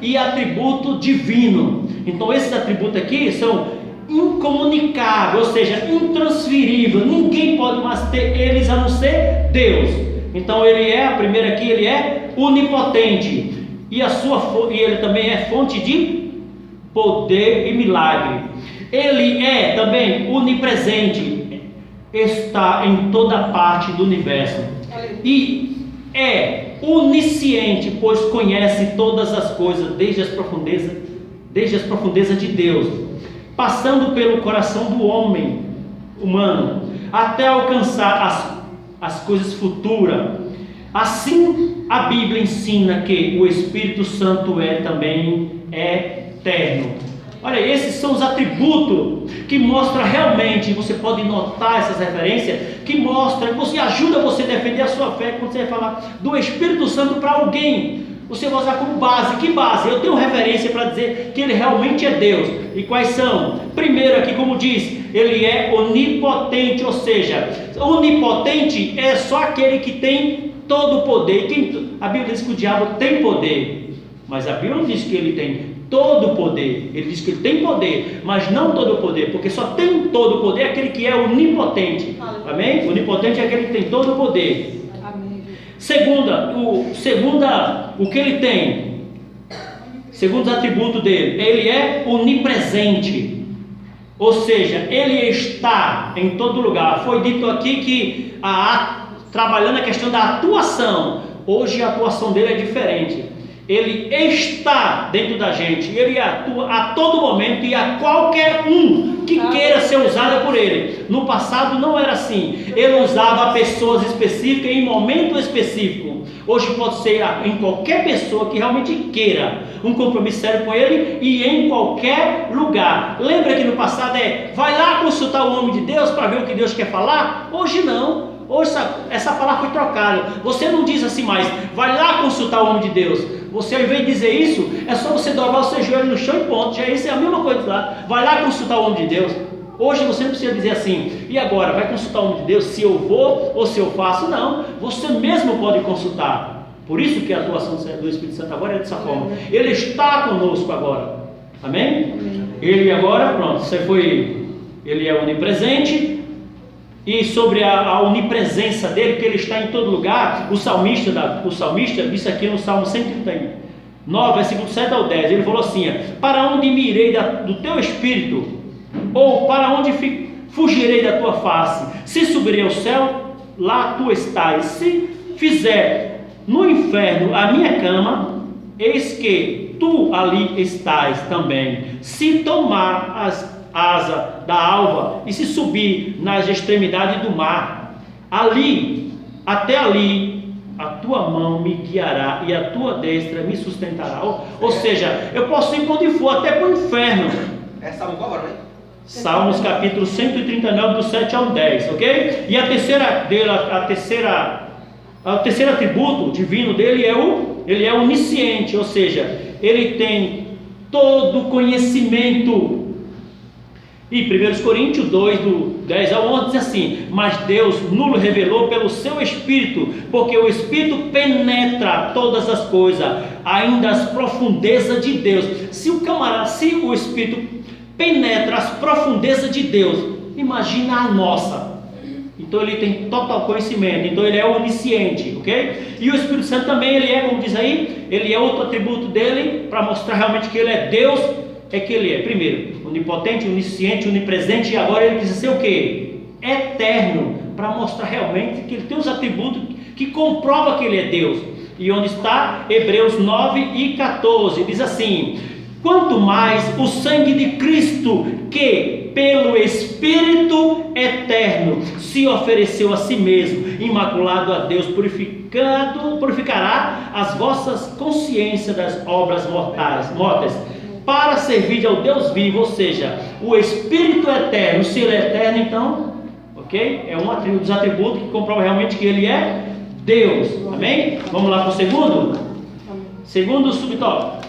Speaker 1: e atributo divino. Então esses atributos aqui são incomunicáveis, ou seja, intransferíveis. Ninguém pode mais ter eles a não ser Deus. Então a primeira aqui, ele é onipotente. E ele também é fonte de poder e milagre. Ele é também onipresente, está em toda parte do universo. E é onisciente, pois conhece todas as coisas, desde as profundezas de Deus, passando pelo coração do homem humano, até alcançar as coisas futuras. Assim, a Bíblia ensina que o Espírito Santo também é eterno. Olha, esses são os atributos que mostram realmente, você pode notar essas referências, que mostram, você ajuda você a defender a sua fé. Quando você vai falar do Espírito Santo para alguém, você vai usar como base. Que base? Eu tenho referência para dizer que ele realmente é Deus. E quais são? Primeiro aqui, como diz, ele é onipotente, ou seja, onipotente é só aquele que tem todo o poder. A Bíblia diz que o diabo tem poder, mas a Bíblia não diz que ele tem todo o poder. Ele diz que ele tem poder, mas não todo o poder, porque só tem todo o poder aquele que é onipotente. Amém? Onipotente é aquele que tem todo o poder. Amém. O que ele tem, segundo os atributos dele, ele é onipresente, ou seja, ele está em todo lugar. Foi dito aqui que trabalhando a questão da atuação, hoje a atuação dele é diferente. Ele está dentro da gente, ele atua a todo momento e a qualquer um que queira ser usado por ele. No passado não era assim, ele usava pessoas específicas em momento específico. Hoje pode ser em qualquer pessoa que realmente queira um compromisso sério com ele e em qualquer lugar. Lembra que no passado vai lá consultar o homem de Deus para ver o que Deus quer falar? Hoje não. Hoje essa palavra foi trocada. Você não diz assim mais, vai lá consultar o homem de Deus. Você, ao invés de dizer isso, é só você dobrar o seu joelho no chão e ponto. Já isso é a mesma coisa lá. Vai lá consultar o homem de Deus. Hoje você não precisa dizer assim, e agora, vai consultar o homem de Deus se eu vou ou se eu faço? Não, você mesmo pode consultar. Por isso que a atuação do Espírito Santo agora é dessa forma. Ele está conosco agora. Amém? Ele agora, pronto, ele é onipresente. E sobre a onipresença dele, que ele está em todo lugar, o salmista disse aqui no Salmo 139, versículo 7 ao 10, ele falou assim: para onde me irei do teu espírito? Ou para onde fugirei da tua face? Se subirei ao céu, lá tu estás. Se fizer no inferno a minha cama, eis que tu ali estás também. Se tomar as asa da alva e se subir nas extremidades do mar, até ali a tua mão me guiará e a tua destra me sustentará. Ou seja, eu posso ir para onde for, até para o inferno.
Speaker 2: É Salmo qual agora, né?
Speaker 1: Salmos capítulo 139, do 7 ao 10, ok? E o terceiro atributo divino dele ele é onisciente, ou seja, ele tem todo conhecimento. E 1 Coríntios 2, do 10 ao 11 diz assim: mas Deus nos revelou pelo seu Espírito, porque o Espírito penetra todas as coisas, ainda as profundezas de Deus. Se o Espírito penetra as profundezas de Deus, imagina a nossa. Então ele tem total conhecimento, então ele é onisciente, ok? E o Espírito Santo também, ele é, como diz aí, ele é outro atributo dele, para mostrar realmente que ele é Deus, que ele é, primeiro, onipotente, onisciente, onipresente, e agora ele precisa ser o quê? Eterno, para mostrar realmente que ele tem os atributos que comprovam que ele é Deus. E onde está? Hebreus 9 e 14, diz assim: quanto mais o sangue de Cristo, que pelo Espírito eterno se ofereceu a si mesmo, imaculado a Deus, purificará as vossas consciências das obras mortais, para servir ao Deus vivo. Ou seja, o Espírito eterno, se ele é eterno, então, ok? É um dos atributos que comprova realmente que ele é Deus. Amém? Vamos lá para o segundo subtópico.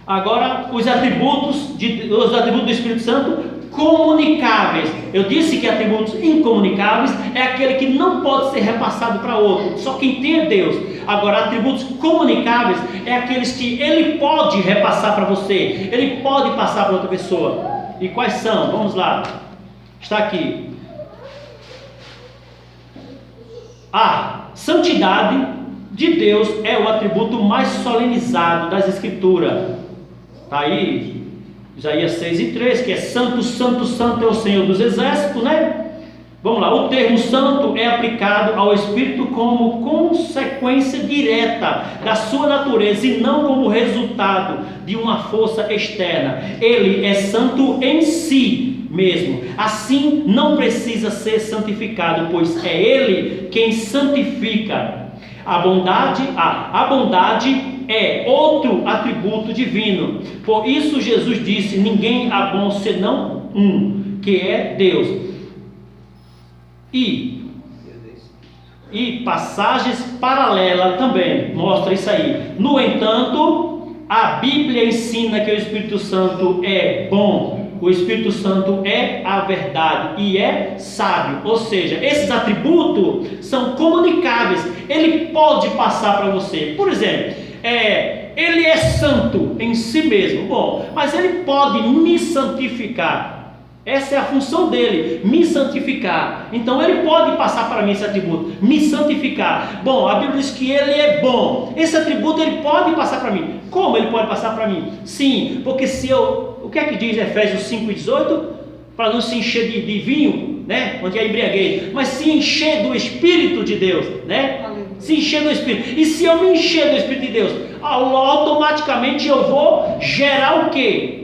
Speaker 1: Agora, os atributos do Espírito Santo comunicáveis. Eu disse que atributos incomunicáveis é aquele que não pode ser repassado para outro, só quem tem é Deus. Agora, atributos comunicáveis é aqueles que ele pode repassar para você, ele pode passar para outra pessoa. E quais são? Vamos lá. Está aqui. A santidade de Deus é o atributo mais solenizado das Escrituras. Está aí, Isaías 6:3, que é santo, santo, santo é o Senhor dos Exércitos, né? Vamos lá, o termo santo é aplicado ao Espírito como consequência direta da sua natureza e não como resultado de uma força externa. Ele é santo em si mesmo. Assim, não precisa ser santificado, pois é Ele quem santifica. A bondade é outro atributo divino. Por isso Jesus disse: ninguém há bom senão um, que é Deus. E passagens paralelas também mostra isso aí. No entanto, a Bíblia ensina que o Espírito Santo é bom. O Espírito Santo é a verdade e é sábio. Ou seja, esses atributos são comunicáveis. Ele pode passar para você. Por exemplo, ele é santo em si mesmo. Bom, mas ele pode me santificar. Essa é a função dele, me santificar. Então ele pode passar para mim esse atributo, me santificar. Bom, a Bíblia diz que ele é bom. Esse atributo ele pode passar para mim. Como ele pode passar para mim? Sim, porque o que é que diz Efésios 5:18? Para não se encher de vinho, né? Onde é embriaguez, mas se encher do Espírito de Deus, né? Se encher do Espírito. E se eu me encher do Espírito de Deus, automaticamente eu vou gerar o quê?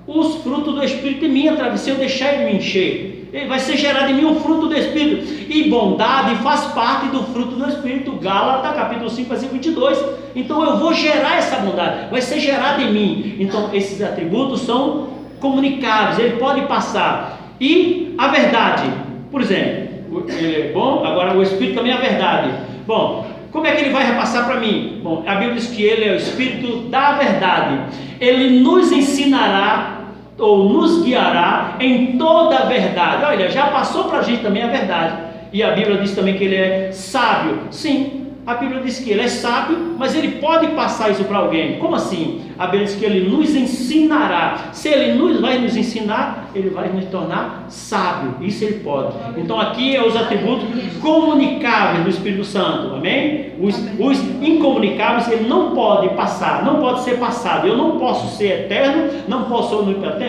Speaker 1: Os frutos do Espírito em mim, se eu deixar ele me encher, vai ser gerado em mim o fruto do Espírito, e bondade faz parte do fruto do Espírito, Gálatas capítulo 5, versículo 22, então eu vou gerar essa bondade, vai ser gerada em mim. Então esses atributos são comunicáveis, ele pode passar. E a verdade, por exemplo, ele é bom, agora o Espírito também é a verdade. Bom, como é que ele vai repassar para mim? Bom, a Bíblia diz que ele é o Espírito da verdade. Ele nos ensinará ou nos guiará em toda a verdade. Olha, já passou para a gente também a verdade. E a Bíblia diz também que ele é sábio. Sim, a Bíblia diz que ele é sábio, mas ele pode passar isso para alguém. Como assim? A Bíblia diz que ele nos ensinará. Se ele vai nos ensinar, ele vai nos tornar sábio. Isso ele pode. Então aqui é os atributos comunicáveis do Espírito Santo. Amém? Os incomunicáveis ele não pode passar, não pode ser passado. Eu não posso ser eterno, não posso ser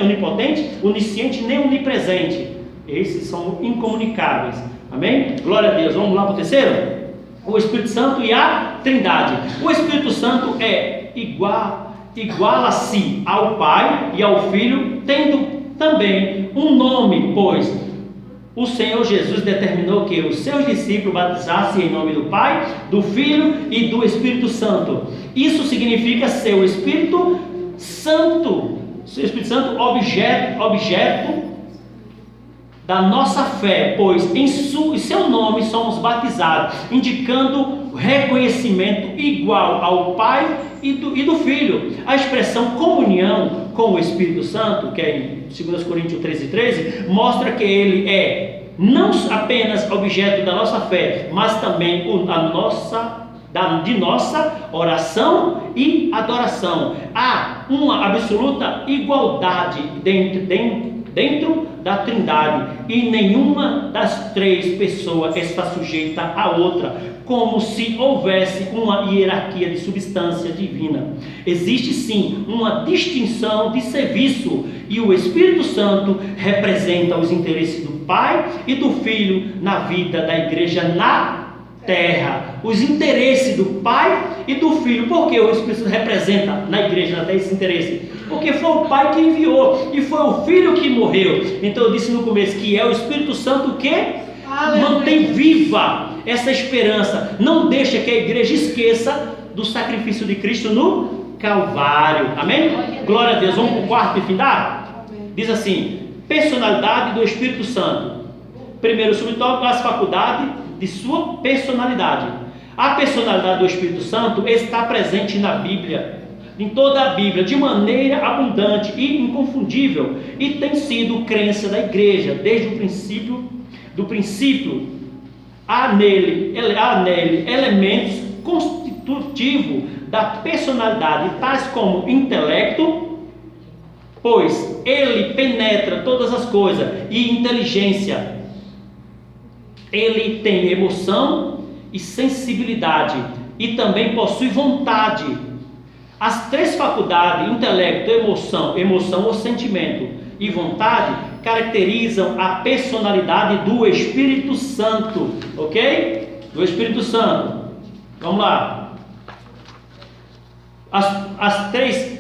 Speaker 1: onipotente, onisciente nem onipresente. Esses são incomunicáveis. Amém? Glória a Deus. Vamos lá para o terceiro? O Espírito Santo e a Trindade. O Espírito Santo é iguala-se ao Pai e ao Filho, tendo também um nome, pois o Senhor Jesus determinou que os seus discípulos batizassem em nome do Pai, do Filho e do Espírito Santo. Isso significa ser o Espírito Santo, o Espírito Santo objeto da nossa fé, pois em seu nome somos batizados, indicando reconhecimento igual ao Pai e do Filho. A expressão comunhão com o Espírito Santo, que é em 2 Coríntios 13:13, mostra que ele é não apenas objeto da nossa fé, mas também de nossa oração e adoração. Há uma absoluta igualdade dentro da Trindade, e nenhuma das três pessoas está sujeita à outra, como se houvesse uma hierarquia de substância divina. Existe sim uma distinção de serviço, e o Espírito Santo representa os interesses do Pai e do Filho na vida da igreja na terra. Os interesses do Pai e do Filho. Por que o Espírito Santo representa na igreja na terra esse interesse? Porque foi o Pai que enviou e foi o Filho que morreu. Então eu disse no começo que é o Espírito Santo que mantém viva essa esperança, não deixa que a igreja esqueça do sacrifício de Cristo no Calvário. Amém? Glória a Deus. Vamos para o quarto e final? Diz assim: personalidade do Espírito Santo. Primeiro subtópico, as faculdades de sua personalidade. A personalidade do Espírito Santo está presente na Bíblia em toda a Bíblia de maneira abundante e inconfundível, e tem sido crença da igreja desde o princípio. Há nele elementos constitutivos da personalidade, tais como intelecto, pois ele penetra todas as coisas, e inteligência. Ele tem emoção e sensibilidade, e também possui vontade. As três faculdades, intelecto, emoção ou sentimento e vontade, caracterizam a personalidade do Espírito Santo, ok? Do Espírito Santo. Vamos lá. As três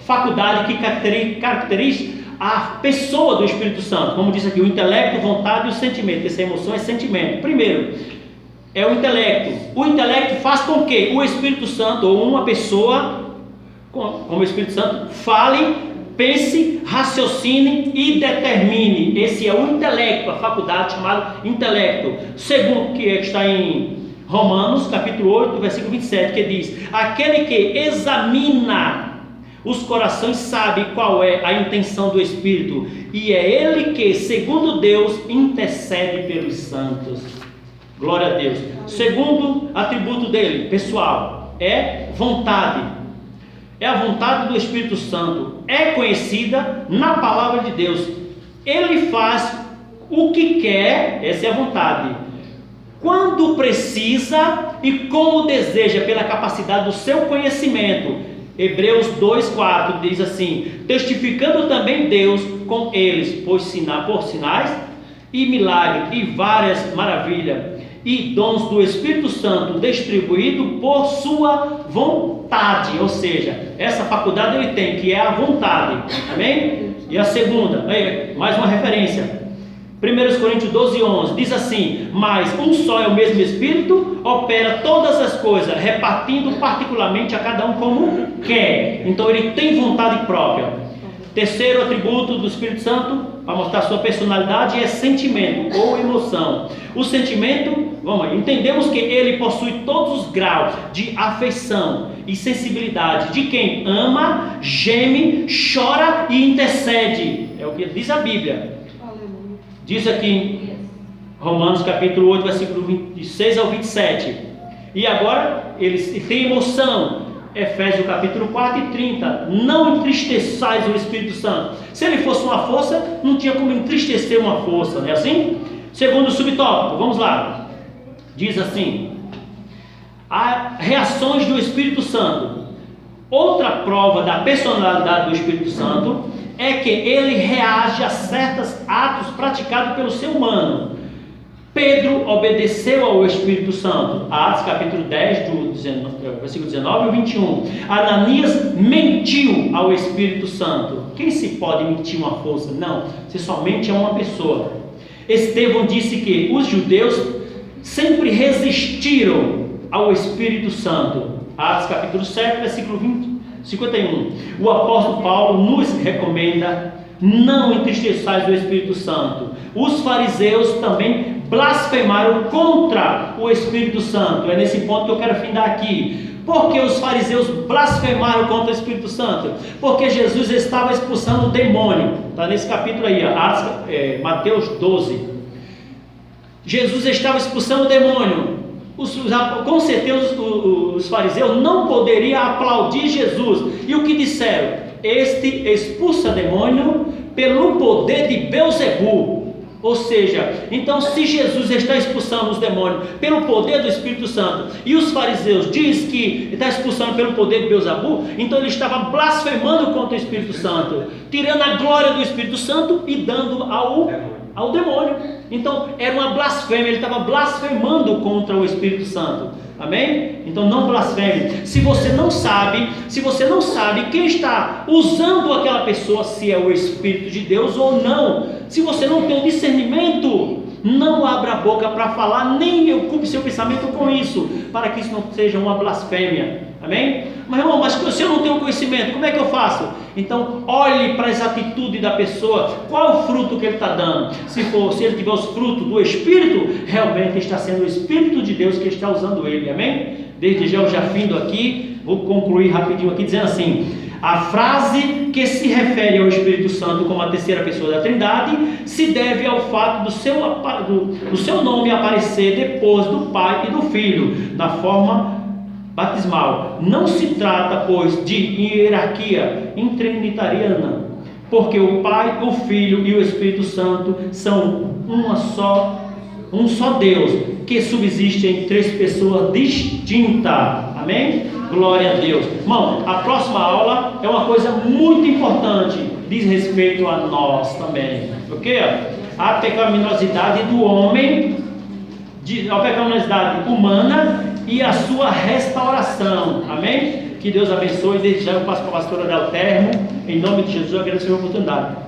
Speaker 1: faculdades que caracterizam a pessoa do Espírito Santo, como diz aqui, o intelecto, vontade e o sentimento. Essa emoção é sentimento. Primeiro, é o intelecto. O intelecto faz com que o Espírito Santo, ou uma pessoa, como o Espírito Santo, fale, pense, raciocine e determine. Esse é o intelecto, a faculdade chamada intelecto. Segundo, que está em Romanos, capítulo 8, versículo 27, que diz: aquele que examina os corações sabe qual é a intenção do Espírito, e é ele que, segundo Deus, intercede pelos santos. Glória a Deus. Segundo atributo dele, pessoal, é vontade. É a vontade do Espírito Santo. É conhecida na palavra de Deus. Ele faz o que quer, essa é a vontade, quando precisa e como deseja, pela capacidade do seu conhecimento. Hebreus 2,4 diz assim: testificando também Deus com eles, por sinais e milagres e várias maravilhas e dons do Espírito Santo distribuído por sua vontade. Ou seja, essa faculdade ele tem, que é a vontade. Amém? E a segunda, mais uma referência, 1 Coríntios 12:11 diz assim: mas um só é o mesmo Espírito, opera todas as coisas, repartindo particularmente a cada um como quer. Então ele tem vontade própria. Terceiro atributo do Espírito Santo, para mostrar sua personalidade, é sentimento ou emoção. O sentimento, entendemos que ele possui todos os graus de afeição e sensibilidade de quem ama, geme, chora e intercede. É o que diz a Bíblia. Diz aqui Romanos capítulo 8, versículo 26 ao 27. E agora ele tem emoção. Efésios capítulo 4 e 30. Não entristeçais o Espírito Santo. Se ele fosse uma força, não tinha como entristecer uma força, não é assim? Segundo subtópico, vamos lá. Diz assim: as reações do Espírito Santo. Outra prova da personalidade do Espírito Santo é que ele reage a certos atos praticados pelo ser humano. Pedro obedeceu ao Espírito Santo. Atos capítulo 10, versículo 19 e 21. Ananias mentiu ao Espírito Santo. Quem se pode mentir uma força? Não, se somente é uma pessoa. Estevão disse que os judeus sempre resistiram ao Espírito Santo. Atos capítulo 7, versículo 51. O apóstolo Paulo nos recomenda: não entristeçais o Espírito Santo. Os fariseus também blasfemaram contra o Espírito Santo. É nesse ponto que eu quero findar aqui. Por que os fariseus blasfemaram contra o Espírito Santo? Porque Jesus estava expulsando o demônio. Está nesse capítulo aí, Mateus 12. Jesus estava expulsando o demônio. Com certeza os fariseus não poderiam aplaudir Jesus. E o que disseram? Este expulsa demônio pelo poder de Beelzebu. Ou seja, então se Jesus está expulsando os demônios pelo poder do Espírito Santo, e os fariseus dizem que está expulsando pelo poder de Beelzebu, então ele estava blasfemando contra o Espírito Santo, tirando a glória do Espírito Santo e dando ao demônio. Então era uma blasfêmia, ele estava blasfemando contra o Espírito Santo. Amém? Então não blasfeme. Se você não sabe quem está usando aquela pessoa, se é o Espírito de Deus ou não, se você não tem o discernimento, não abra a boca para falar, nem ocupe seu pensamento com isso, para que isso não seja uma blasfêmia. Amém? Mas irmão, se eu não tenho conhecimento, como é que eu faço? Então olhe para as atitudes da pessoa. Qual é o fruto que ele está dando? Se ele tiver os frutos do Espírito, realmente está sendo o Espírito de Deus que está usando ele. Amém? Desde já eu já findo aqui, vou concluir rapidinho aqui dizendo assim: a frase que se refere ao Espírito Santo como a terceira pessoa da Trindade se deve ao fato do seu nome aparecer depois do Pai e do Filho, na forma batismal. Não se trata, pois, de hierarquia intrinitariana, porque o Pai, o Filho e o Espírito Santo são um só Deus, que subsiste em três pessoas distintas. Amém? Glória a Deus. Irmão, a próxima aula é uma coisa muito importante, diz respeito a nós também. Ok? A pecaminosidade do homem, a pecaminosidade humana e a sua restauração. Amém? Que Deus abençoe. Desde já eu passo para a pastora Del Termo. Em nome de Jesus, eu agradeço a oportunidade.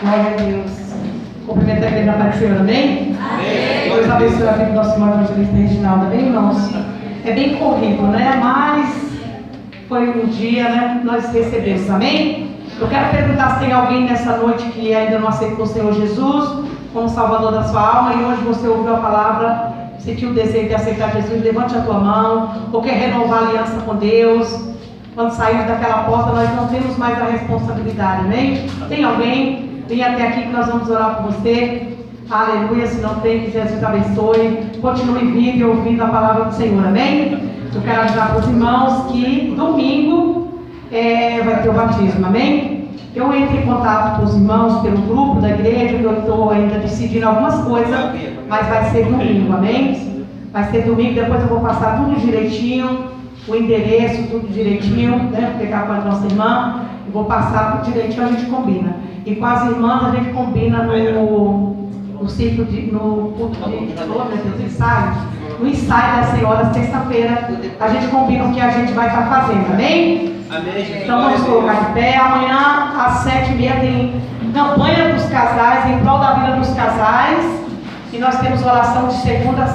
Speaker 3: Glória a Deus. Cumprimento a igreja Pai do Senhor, amém? Amém. Deus abençoe a vida do nosso irmão evangelista Reginaldo, amém, irmãos? É bem corrido, né? Mas foi um dia, né? Nós recebemos, amém? Eu quero perguntar se tem alguém nessa noite que ainda não aceitou o Senhor Jesus como Salvador da sua alma e hoje você ouviu a palavra, sentiu o desejo de aceitar Jesus, levante a tua mão, ou quer renovar a aliança com Deus. Quando saímos daquela porta, nós não temos mais a responsabilidade, amém? Tem alguém? Vem até aqui que nós vamos orar por você. Aleluia. Se não tem, que Jesus abençoe. Continue vindo e ouvindo a palavra do Senhor, amém? Eu quero avisar para os irmãos que domingo vai ter o batismo, amém? Eu entro em contato com os irmãos pelo grupo da igreja, que eu estou ainda decidindo algumas coisas, mas vai ser domingo, amém? Vai ser domingo, depois eu vou passar tudo direitinho, o endereço, tudo direitinho, né? Vou pegar com a nossa irmã e vou passar tudo direitinho, a gente combina. E com as irmãs a gente combina no ciclo no ensaio. No ensaio das senhoras, terça-feira, a gente combina o que a gente vai estar fazendo, amém?
Speaker 2: Amém.
Speaker 3: Então vamos colocar de pé. Amanhã às 7h30 tem campanha dos casais, em prol da vida dos casais. E nós temos oração de segunda a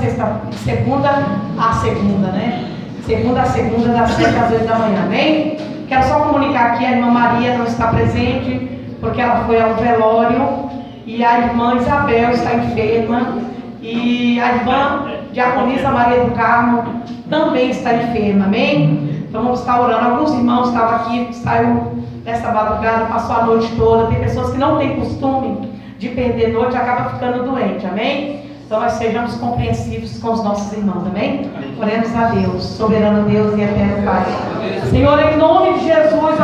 Speaker 3: segunda, né? Segunda a segunda, das 7 às 8 da manhã, amém? Quero só comunicar aqui, a irmã Maria não está presente, porque ela foi ao velório, e a irmã Isabel está enferma, e a irmã Diaconisa Maria do Carmo também está enferma, amém? Então vamos estar orando. Alguns irmãos estavam aqui, saiu nessa madrugada, passou a noite toda. Tem pessoas que não têm costume de perder noite e acabam ficando doentes, amém? Então nós sejamos compreensivos com os nossos irmãos, amém? Oremos a Deus, soberano Deus e eterno Pai. Senhor, em nome de Jesus,